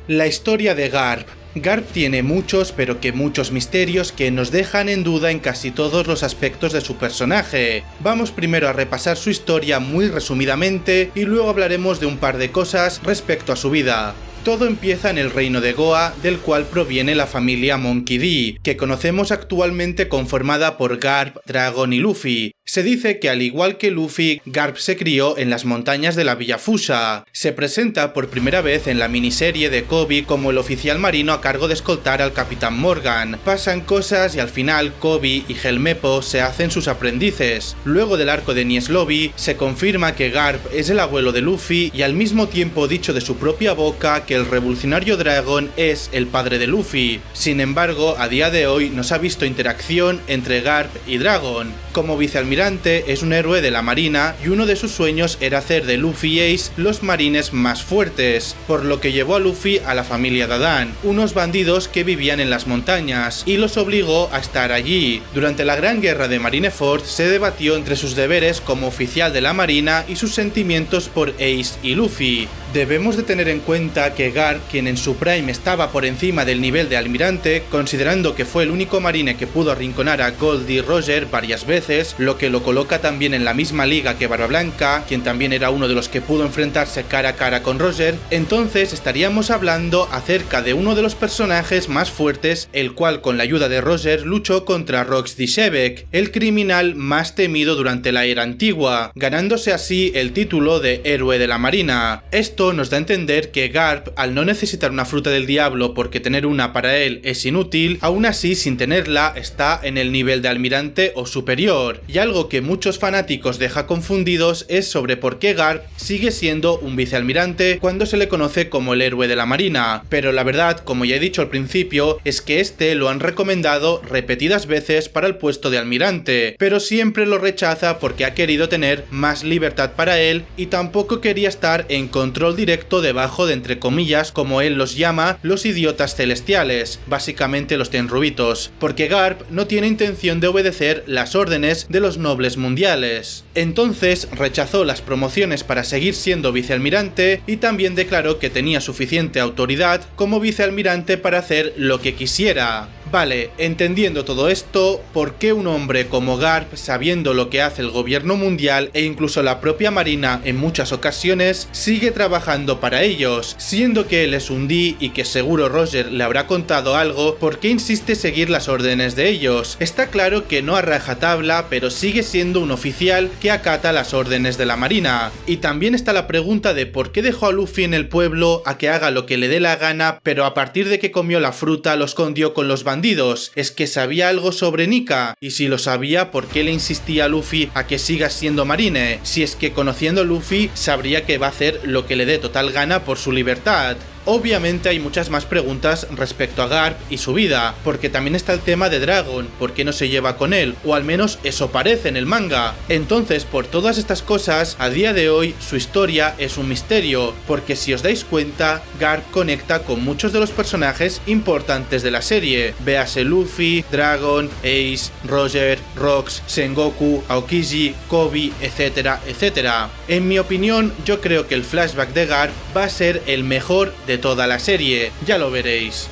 La historia de Garp. Garp tiene muchos, pero que muchos misterios que nos dejan en duda en casi todos los aspectos de su personaje. Vamos primero a repasar su historia muy resumidamente y luego hablaremos de un par de cosas respecto a su vida. Todo empieza en el reino de Goa, del cual proviene la familia Monkey D, que conocemos actualmente conformada por Garp, Dragon y Luffy. Se dice que al igual que Luffy, Garp se crió en las montañas de la Villa Fusa. Se presenta por primera vez en la miniserie de Koby como el oficial marino a cargo de escoltar al Capitán Morgan. Pasan cosas y al final Koby y Helmeppo se hacen sus aprendices. Luego del arco de Enies Lobby, se confirma que Garp es el abuelo de Luffy y al mismo tiempo dicho de su propia boca que el revolucionario Dragon es el padre de Luffy. Sin embargo, a día de hoy no se ha visto interacción entre Garp y Dragon. Como vicealmirante es un héroe de la marina y uno de sus sueños era hacer de Luffy y Ace los marines más fuertes, por lo que llevó a Luffy a la familia Dadan, unos bandidos que vivían en las montañas, y los obligó a estar allí. Durante la Gran Guerra de Marineford se debatió entre sus deberes como oficial de la marina y sus sentimientos por Ace y Luffy. Debemos de tener en cuenta que Garp, quien en su prime estaba por encima del nivel de almirante, considerando que fue el único marine que pudo arrinconar a Goldie Roger varias veces, lo que lo coloca también en la misma liga que Barba Blanca, quien también era uno de los que pudo enfrentarse cara a cara con Roger, entonces estaríamos hablando acerca de uno de los personajes más fuertes, el cual con la ayuda de Roger luchó contra Rox D'Shevek, el criminal más temido durante la era antigua, ganándose así el título de héroe de la marina. Esto nos da a entender que Garp, al no necesitar una fruta del diablo porque tener una para él es inútil, aún así sin tenerla está en el nivel de almirante o superior. Y algo que muchos fanáticos deja confundidos es sobre por qué Garp sigue siendo un vicealmirante cuando se le conoce como el héroe de la marina. Pero la verdad, como ya he dicho al principio, es que este lo han recomendado repetidas veces para el puesto de almirante, pero siempre lo rechaza porque ha querido tener más libertad para él y tampoco quería estar en control directo debajo de, entre comillas, como él los llama, los idiotas celestiales, básicamente los tenrubitos, porque Garp no tiene intención de obedecer las órdenes de los nobles mundiales. Entonces rechazó las promociones para seguir siendo vicealmirante y también declaró que tenía suficiente autoridad como vicealmirante para hacer lo que quisiera. Vale, entendiendo todo esto, ¿por qué un hombre como Garp, sabiendo lo que hace el gobierno mundial e incluso la propia marina en muchas ocasiones, sigue trabajando para ellos? Siendo que él es un D y que seguro Roger le habrá contado algo, ¿por qué insiste seguir las órdenes de ellos? Está claro que no a rajatabla, pero sigue siendo un oficial que acata las órdenes de la marina. Y también está la pregunta de por qué dejó a Luffy en el pueblo a que haga lo que le dé la gana, pero a partir de que comió la fruta lo escondió con los bandidos. bandidos. Es que sabía algo sobre Nika, y si lo sabía, ¿por qué le insistía a Luffy a que siga siendo marine? Si es que conociendo a Luffy sabría que va a hacer lo que le dé total gana por su libertad. Obviamente hay muchas más preguntas respecto a Garp y su vida, porque también está el tema de Dragon, ¿por qué no se lleva con él? O al menos eso parece en el manga. Entonces, por todas estas cosas, a día de hoy su historia es un misterio, porque si os dais cuenta, Garp conecta con muchos de los personajes importantes de la serie, véase Luffy, Dragon, Ace, Roger, Rox, Sengoku, Aokiji, Kobe, etcétera, etcétera. En mi opinión, yo creo que el flashback de Garp va a ser el mejor de toda la serie, ya lo veréis.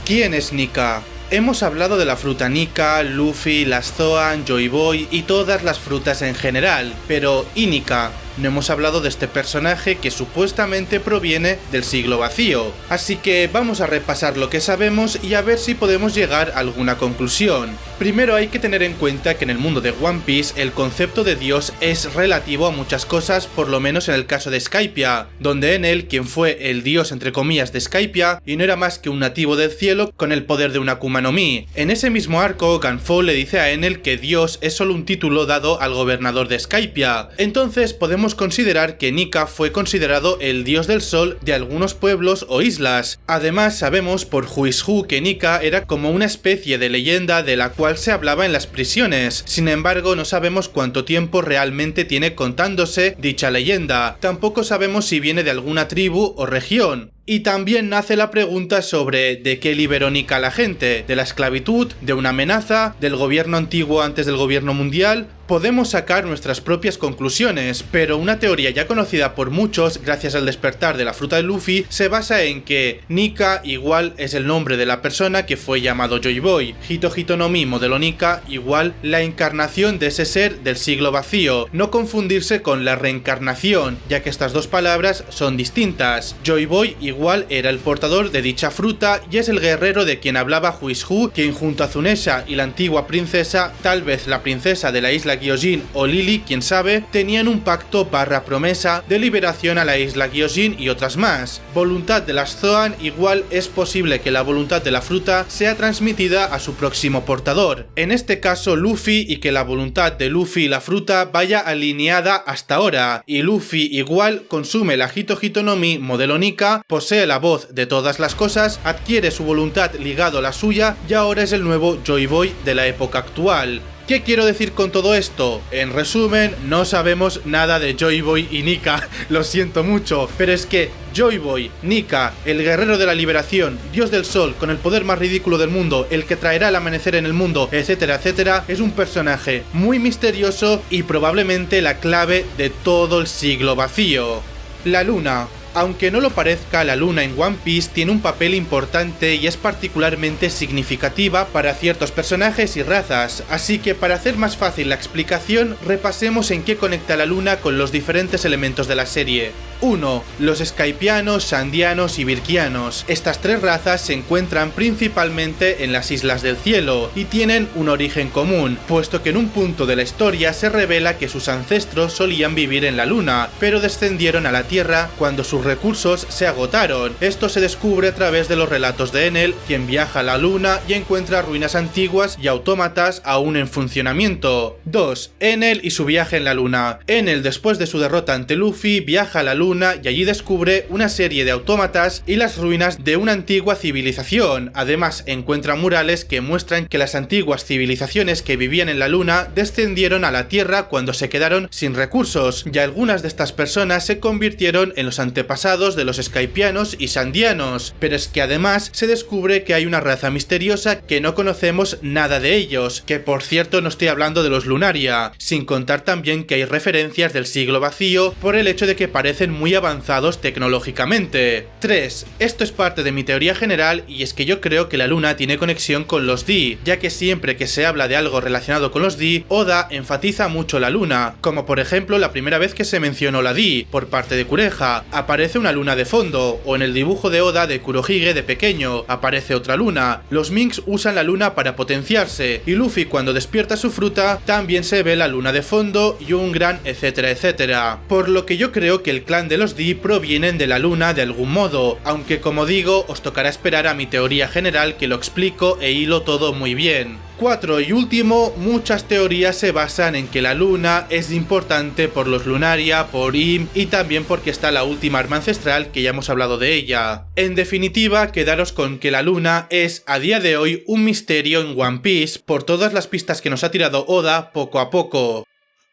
¿Quién es Nika? Hemos hablado de la fruta Nika, Luffy, las Zoan, Joy Boy y todas las frutas en general, pero ¿y Nika? No hemos hablado de este personaje que supuestamente proviene del siglo vacío, así que vamos a repasar lo que sabemos y a ver si podemos llegar a alguna conclusión. Primero hay que tener en cuenta que en el mundo de One Piece el concepto de Dios es relativo a muchas cosas, por lo menos en el caso de Skypiea, donde Enel, quien fue el dios entre comillas de Skypiea, y no era más que un nativo del cielo con el poder de una Akuma no Mi. En ese mismo arco, Ganfo le dice a Enel que Dios es solo un título dado al gobernador de Skypiea. Entonces podemos considerar que Nika fue considerado el dios del sol de algunos pueblos o islas. Además sabemos por Who que Nika era como una especie de leyenda de la cual se hablaba en las prisiones. Sin embargo, no sabemos cuánto tiempo realmente tiene contándose dicha leyenda. Tampoco sabemos si viene de alguna tribu o región. Y también nace la pregunta sobre ¿de qué liberó Nika a la gente? ¿De la esclavitud? ¿De una amenaza? ¿Del gobierno antiguo antes del gobierno mundial? Podemos sacar nuestras propias conclusiones, pero una teoría ya conocida por muchos gracias al despertar de la fruta de Luffy se basa en que Nika igual es el nombre de la persona que fue llamado Joy Boy, Hito Hito no Mi modelo Nika igual la encarnación de ese ser del siglo vacío, no confundirse con la reencarnación, ya que estas dos palabras son distintas. Joy Boy igual era el portador de dicha fruta y es el guerrero de quien hablaba Who, quien junto a Zunesha y la antigua princesa, tal vez la princesa de la isla Gyojin o Lily, quien sabe, tenían un pacto / promesa de liberación a la isla Gyojin y otras más. Voluntad de las Zoan igual es posible que la voluntad de la fruta sea transmitida a su próximo portador, en este caso Luffy, y que la voluntad de Luffy y la fruta vaya alineada hasta ahora, y Luffy igual consume la Hito Hito no Mi modelo Nika, posee la voz de todas las cosas, adquiere su voluntad ligado a la suya y ahora es el nuevo Joy Boy de la época actual. ¿Qué quiero decir con todo esto? En resumen, no sabemos nada de Joy Boy y Nika, lo siento mucho, pero es que Joy Boy, Nika, el guerrero de la liberación, dios del sol, con el poder más ridículo del mundo, el que traerá el amanecer en el mundo, etcétera, etcétera, es un personaje muy misterioso y probablemente la clave de todo el siglo vacío. La luna. Aunque no lo parezca, la luna en One Piece tiene un papel importante y es particularmente significativa para ciertos personajes y razas, así que para hacer más fácil la explicación, repasemos en qué conecta la luna con los diferentes elementos de la serie. 1. Los Skypianos, Sandianos y Virkianos. Estas tres razas se encuentran principalmente en las Islas del Cielo y tienen un origen común, puesto que en un punto de la historia se revela que sus ancestros solían vivir en la luna, pero descendieron a la Tierra cuando sus recursos se agotaron. Esto se descubre a través de los relatos de Enel, quien viaja a la luna y encuentra ruinas antiguas y autómatas aún en funcionamiento. 2. Enel y su viaje en la luna. Enel, después de su derrota ante Luffy, viaja a la luna y allí descubre una serie de autómatas y las ruinas de una antigua civilización. Además, encuentra murales que muestran que las antiguas civilizaciones que vivían en la luna descendieron a la Tierra cuando se quedaron sin recursos, y algunas de estas personas se convirtieron en los antepasados de los Skypianos y Sandianos. Pero es que además se descubre que hay una raza misteriosa que no conocemos nada de ellos, que por cierto no estoy hablando de los Lunaria, sin contar también que hay referencias del siglo vacío por el hecho de que parecen muy avanzados tecnológicamente. 3. Esto es parte de mi teoría general y es que yo creo que la luna tiene conexión con los D, ya que siempre que se habla de algo relacionado con los D, Oda enfatiza mucho la luna, como por ejemplo la primera vez que se mencionó la D por parte de Kureha, aparece una luna de fondo, o en el dibujo de Oda de Kurohige de pequeño, aparece otra luna. Los Minks usan la luna para potenciarse, y Luffy cuando despierta su fruta también también se ve la luna de fondo y un gran etcétera etcétera, por lo que yo creo que el clan de los Di provienen de la luna de algún modo, aunque como digo os tocará esperar a mi teoría general que lo explico e hilo todo muy bien. 4 y último, muchas teorías se basan en que la luna es importante por los Lunaria, por Im y también porque está la última arma ancestral que ya hemos hablado de ella. En definitiva, quedaros con que la luna es a día de hoy un misterio en One Piece por todas las pistas que nos ha tirado Oda poco a poco.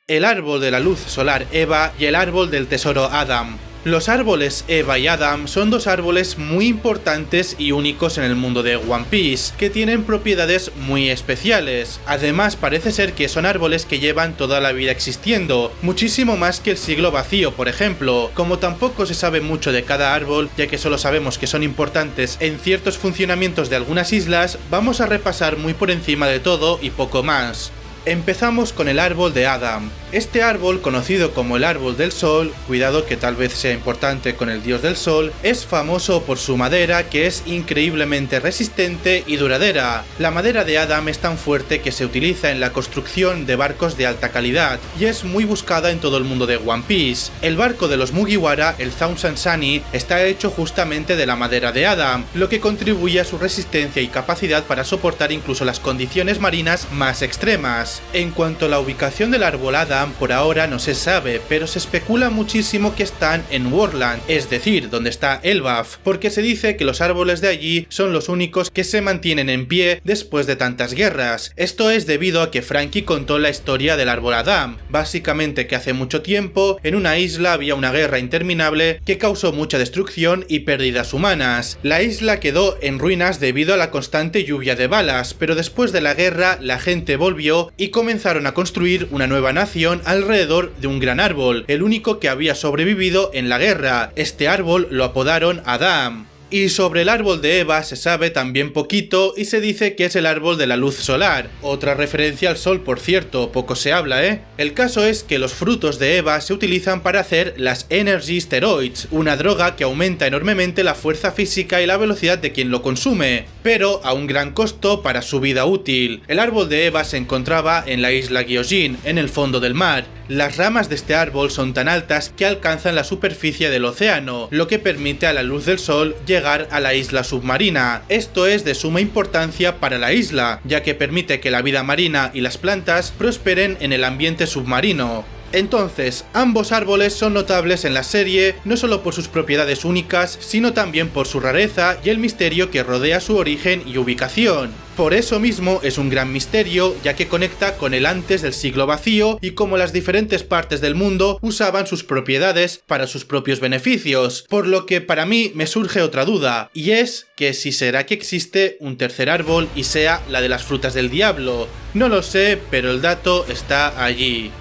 El árbol de la luz solar Eva y el árbol del tesoro Adam. Los árboles Eva y Adam son dos árboles muy importantes y únicos en el mundo de One Piece, que tienen propiedades muy especiales. Además, parece ser que son árboles que llevan toda la vida existiendo, muchísimo más que el siglo vacío, por ejemplo. Como tampoco se sabe mucho de cada árbol, ya que solo sabemos que son importantes en ciertos funcionamientos de algunas islas, vamos a repasar muy por encima de todo y poco más. Empezamos con el árbol de Adam. Este árbol, conocido como el árbol del sol, cuidado que tal vez sea importante con el dios del sol, es famoso por su madera que es increíblemente resistente y duradera. La madera de Adam es tan fuerte que se utiliza en la construcción de barcos de alta calidad y es muy buscada en todo el mundo de One Piece. El barco de los Mugiwara, el Thousand Sunny, está hecho justamente de la madera de Adam, lo que contribuye a su resistencia y capacidad para soportar incluso las condiciones marinas más extremas. En cuanto a la ubicación del árbol Adam, por ahora no se sabe, pero se especula muchísimo que están en Worldland, es decir, donde está Elbaf, porque se dice que los árboles de allí son los únicos que se mantienen en pie después de tantas guerras. Esto es debido a que Franky contó la historia del árbol Adam, básicamente que hace mucho tiempo en una isla había una guerra interminable que causó mucha destrucción y pérdidas humanas. La isla quedó en ruinas debido a la constante lluvia de balas, pero después de la guerra la gente volvió y comenzaron a construir una nueva nación alrededor de un gran árbol, el único que había sobrevivido en la guerra. Este árbol lo apodaron Adam. Y sobre el árbol de Eva se sabe también poquito y se dice que es el árbol de la luz solar. Otra referencia al sol, por cierto, poco se habla, ¿eh? El caso es que los frutos de Eva se utilizan para hacer las Energy Steroids, una droga que aumenta enormemente la fuerza física y la velocidad de quien lo consume, pero a un gran costo para su vida útil. El árbol de Eva se encontraba en la isla Gyojin, en el fondo del mar. Las ramas de este árbol son tan altas que alcanzan la superficie del océano, lo que permite a la luz del sol llegar a la isla submarina. Esto es de suma importancia para la isla, ya que permite que la vida marina y las plantas prosperen en el ambiente submarino. Entonces, ambos árboles son notables en la serie no solo por sus propiedades únicas, sino también por su rareza y el misterio que rodea su origen y ubicación. Por eso mismo es un gran misterio, ya que conecta con el antes del siglo vacío y cómo las diferentes partes del mundo usaban sus propiedades para sus propios beneficios, por lo que para mí me surge otra duda, y es que si será que existe un tercer árbol y sea la de las frutas del diablo. No lo sé, pero el dato está allí.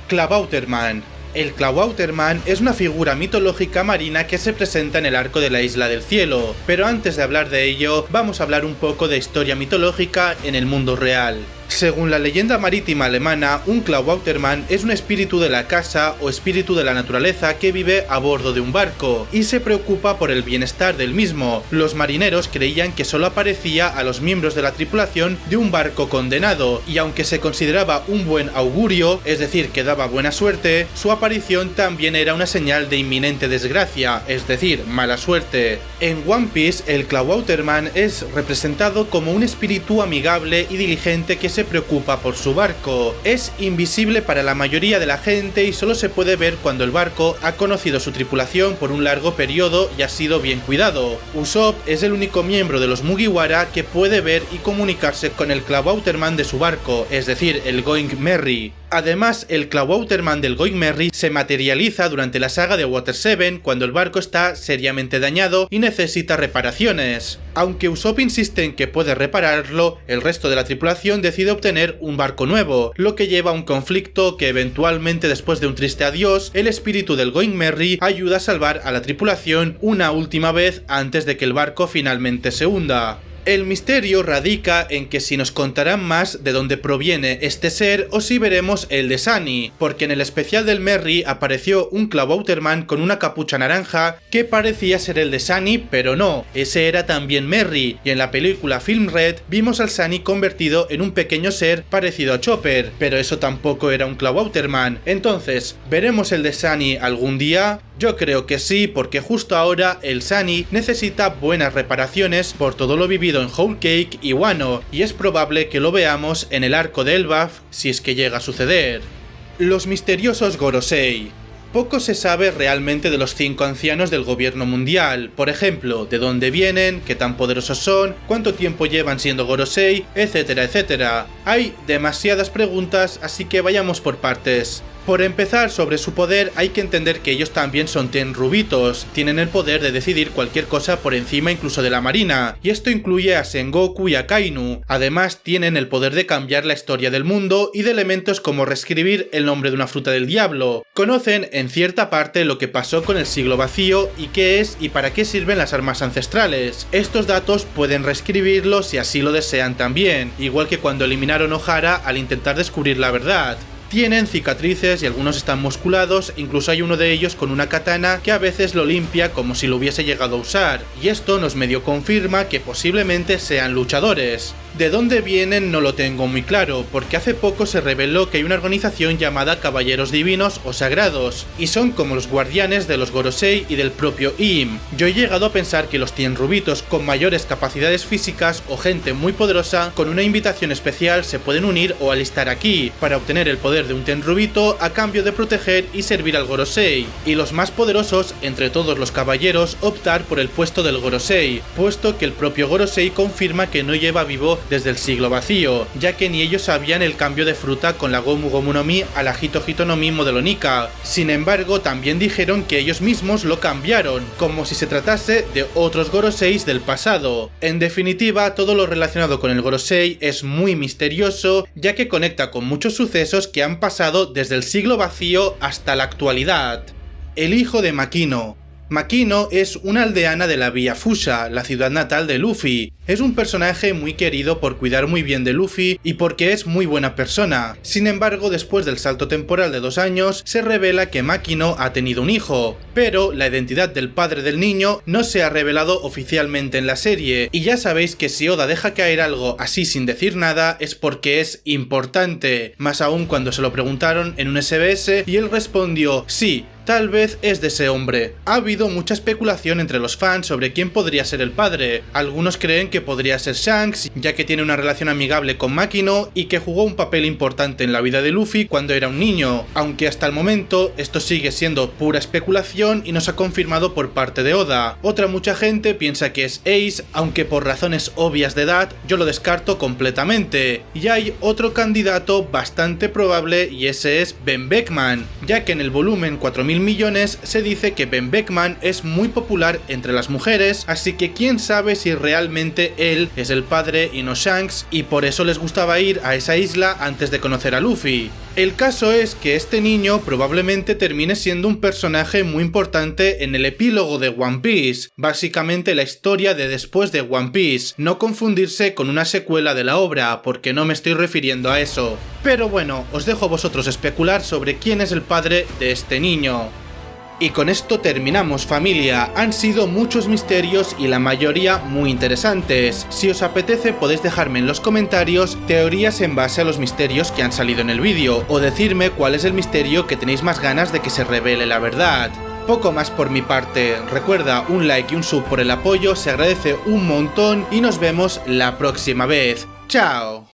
Klabautermann. El Klabautermann es una figura mitológica marina que se presenta en el arco de la Isla del Cielo, pero antes de hablar de ello, vamos a hablar un poco de historia mitológica en el mundo real. Según la leyenda marítima alemana, un Klabautermann es un espíritu de la casa o espíritu de la naturaleza que vive a bordo de un barco y se preocupa por el bienestar del mismo. Los marineros creían que solo aparecía a los miembros de la tripulación de un barco condenado, y aunque se consideraba un buen augurio, es decir, que daba buena suerte, su aparición también era una señal de inminente desgracia, es decir, mala suerte. En One Piece, el Klabautermann es representado como un espíritu amigable y diligente que se preocupa por su barco. Es invisible para la mayoría de la gente y solo se puede ver cuando el barco ha conocido su tripulación por un largo periodo y ha sido bien cuidado. Usopp es el único miembro de los Mugiwara que puede ver y comunicarse con el Klabautermann de su barco, es decir, el Going Merry. Además, el Klabautermann del Going Merry se materializa durante la saga de Water 7 cuando el barco está seriamente dañado y necesita reparaciones. Aunque Usopp insiste en que puede repararlo, el resto de la tripulación decide obtener un barco nuevo, lo que lleva a un conflicto que eventualmente, después de un triste adiós, el espíritu del Going Merry ayuda a salvar a la tripulación una última vez antes de que el barco finalmente se hunda. El misterio radica en que si nos contarán más de dónde proviene este ser o si veremos el de Sunny, porque en el especial del Merry apareció un Klabautermann con una capucha naranja que parecía ser el de Sunny, pero no, ese era también Merry, y en la película Film Red vimos al Sunny convertido en un pequeño ser parecido a Chopper, pero eso tampoco era un Klabautermann. Entonces, ¿veremos el de Sunny algún día? Yo creo que sí, porque justo ahora el Sunny necesita buenas reparaciones por todo lo vivido en Whole Cake y Wano, y es probable que lo veamos en el arco de Elbaf si es que llega a suceder. Los misteriosos Gorosei. Poco se sabe realmente de los 5 ancianos del gobierno mundial, por ejemplo, de dónde vienen, qué tan poderosos son, cuánto tiempo llevan siendo Gorosei, etcétera, etcétera. Hay demasiadas preguntas, así que vayamos por partes. Por empezar, sobre su poder hay que entender que ellos también son Tenryubitos, tienen el poder de decidir cualquier cosa por encima incluso de la marina, y esto incluye a Sengoku y a Kainu. Además tienen el poder de cambiar la historia del mundo y de elementos como reescribir el nombre de una fruta del diablo. Conocen en cierta parte lo que pasó con el siglo vacío y qué es y para qué sirven las armas ancestrales. Estos datos pueden reescribirlos si así lo desean también, igual que cuando eliminaron Ohara al intentar descubrir la verdad. Tienen cicatrices y algunos están musculados, incluso hay uno de ellos con una katana que a veces lo limpia como si lo hubiese llegado a usar, y esto nos medio confirma que posiblemente sean luchadores. De dónde vienen no lo tengo muy claro, porque hace poco se reveló que hay una organización llamada Caballeros Divinos o Sagrados, y son como los guardianes de los Gorosei y del propio Im. Yo he llegado a pensar que los Tenryubitos con mayores capacidades físicas o gente muy poderosa con una invitación especial se pueden unir o alistar aquí, para obtener el poder de un Tenryubito a cambio de proteger y servir al Gorosei, y los más poderosos entre todos los caballeros optar por el puesto del Gorosei, puesto que el propio Gorosei confirma que no lleva vivo desde el siglo vacío, ya que ni ellos sabían el cambio de fruta con la Gomu Gomu no Mi a la Hito Hito no Mi modelo Nika. Sin embargo, también dijeron que ellos mismos lo cambiaron, como si se tratase de otros Goroseis del pasado. En definitiva, todo lo relacionado con el Gorosei es muy misterioso, ya que conecta con muchos sucesos que han pasado desde el siglo vacío hasta la actualidad. El hijo de Makino. Makino es una aldeana de la Villa Fusha, la ciudad natal de Luffy. Es un personaje muy querido por cuidar muy bien de Luffy y porque es muy buena persona. Sin embargo, después del salto temporal de 2 años, se revela que Makino ha tenido un hijo, pero la identidad del padre del niño no se ha revelado oficialmente en la serie, y ya sabéis que si Oda deja caer algo así sin decir nada es porque es importante, más aún cuando se lo preguntaron en un SBS y él respondió sí. Tal vez es de ese hombre. Ha habido mucha especulación entre los fans sobre quién podría ser el padre. Algunos creen que podría ser Shanks, ya que tiene una relación amigable con Makino y que jugó un papel importante en la vida de Luffy cuando era un niño, aunque hasta el momento esto sigue siendo pura especulación y no se ha confirmado por parte de Oda. Otra mucha gente piensa que es Ace, aunque por razones obvias de edad yo lo descarto completamente. Y hay otro candidato bastante probable y ese es Ben Beckman, ya que en el volumen 4000 millones se dice que Ben Beckman es muy popular entre las mujeres, así que quién sabe si realmente él es el padre y no Shanks, y por eso les gustaba ir a esa isla antes de conocer a Luffy. El caso es que este niño probablemente termine siendo un personaje muy importante en el epílogo de One Piece, básicamente la historia de después de One Piece, no confundirse con una secuela de la obra, porque no me estoy refiriendo a eso. Pero bueno, os dejo a vosotros especular sobre quién es el padre de este niño. Y con esto terminamos, familia. Han sido muchos misterios y la mayoría muy interesantes. Si os apetece podéis dejarme en los comentarios teorías en base a los misterios que han salido en el vídeo, o decirme cuál es el misterio que tenéis más ganas de que se revele la verdad. Poco más por mi parte. Recuerda, un like y un sub por el apoyo, se agradece un montón y nos vemos la próxima vez. ¡Chao!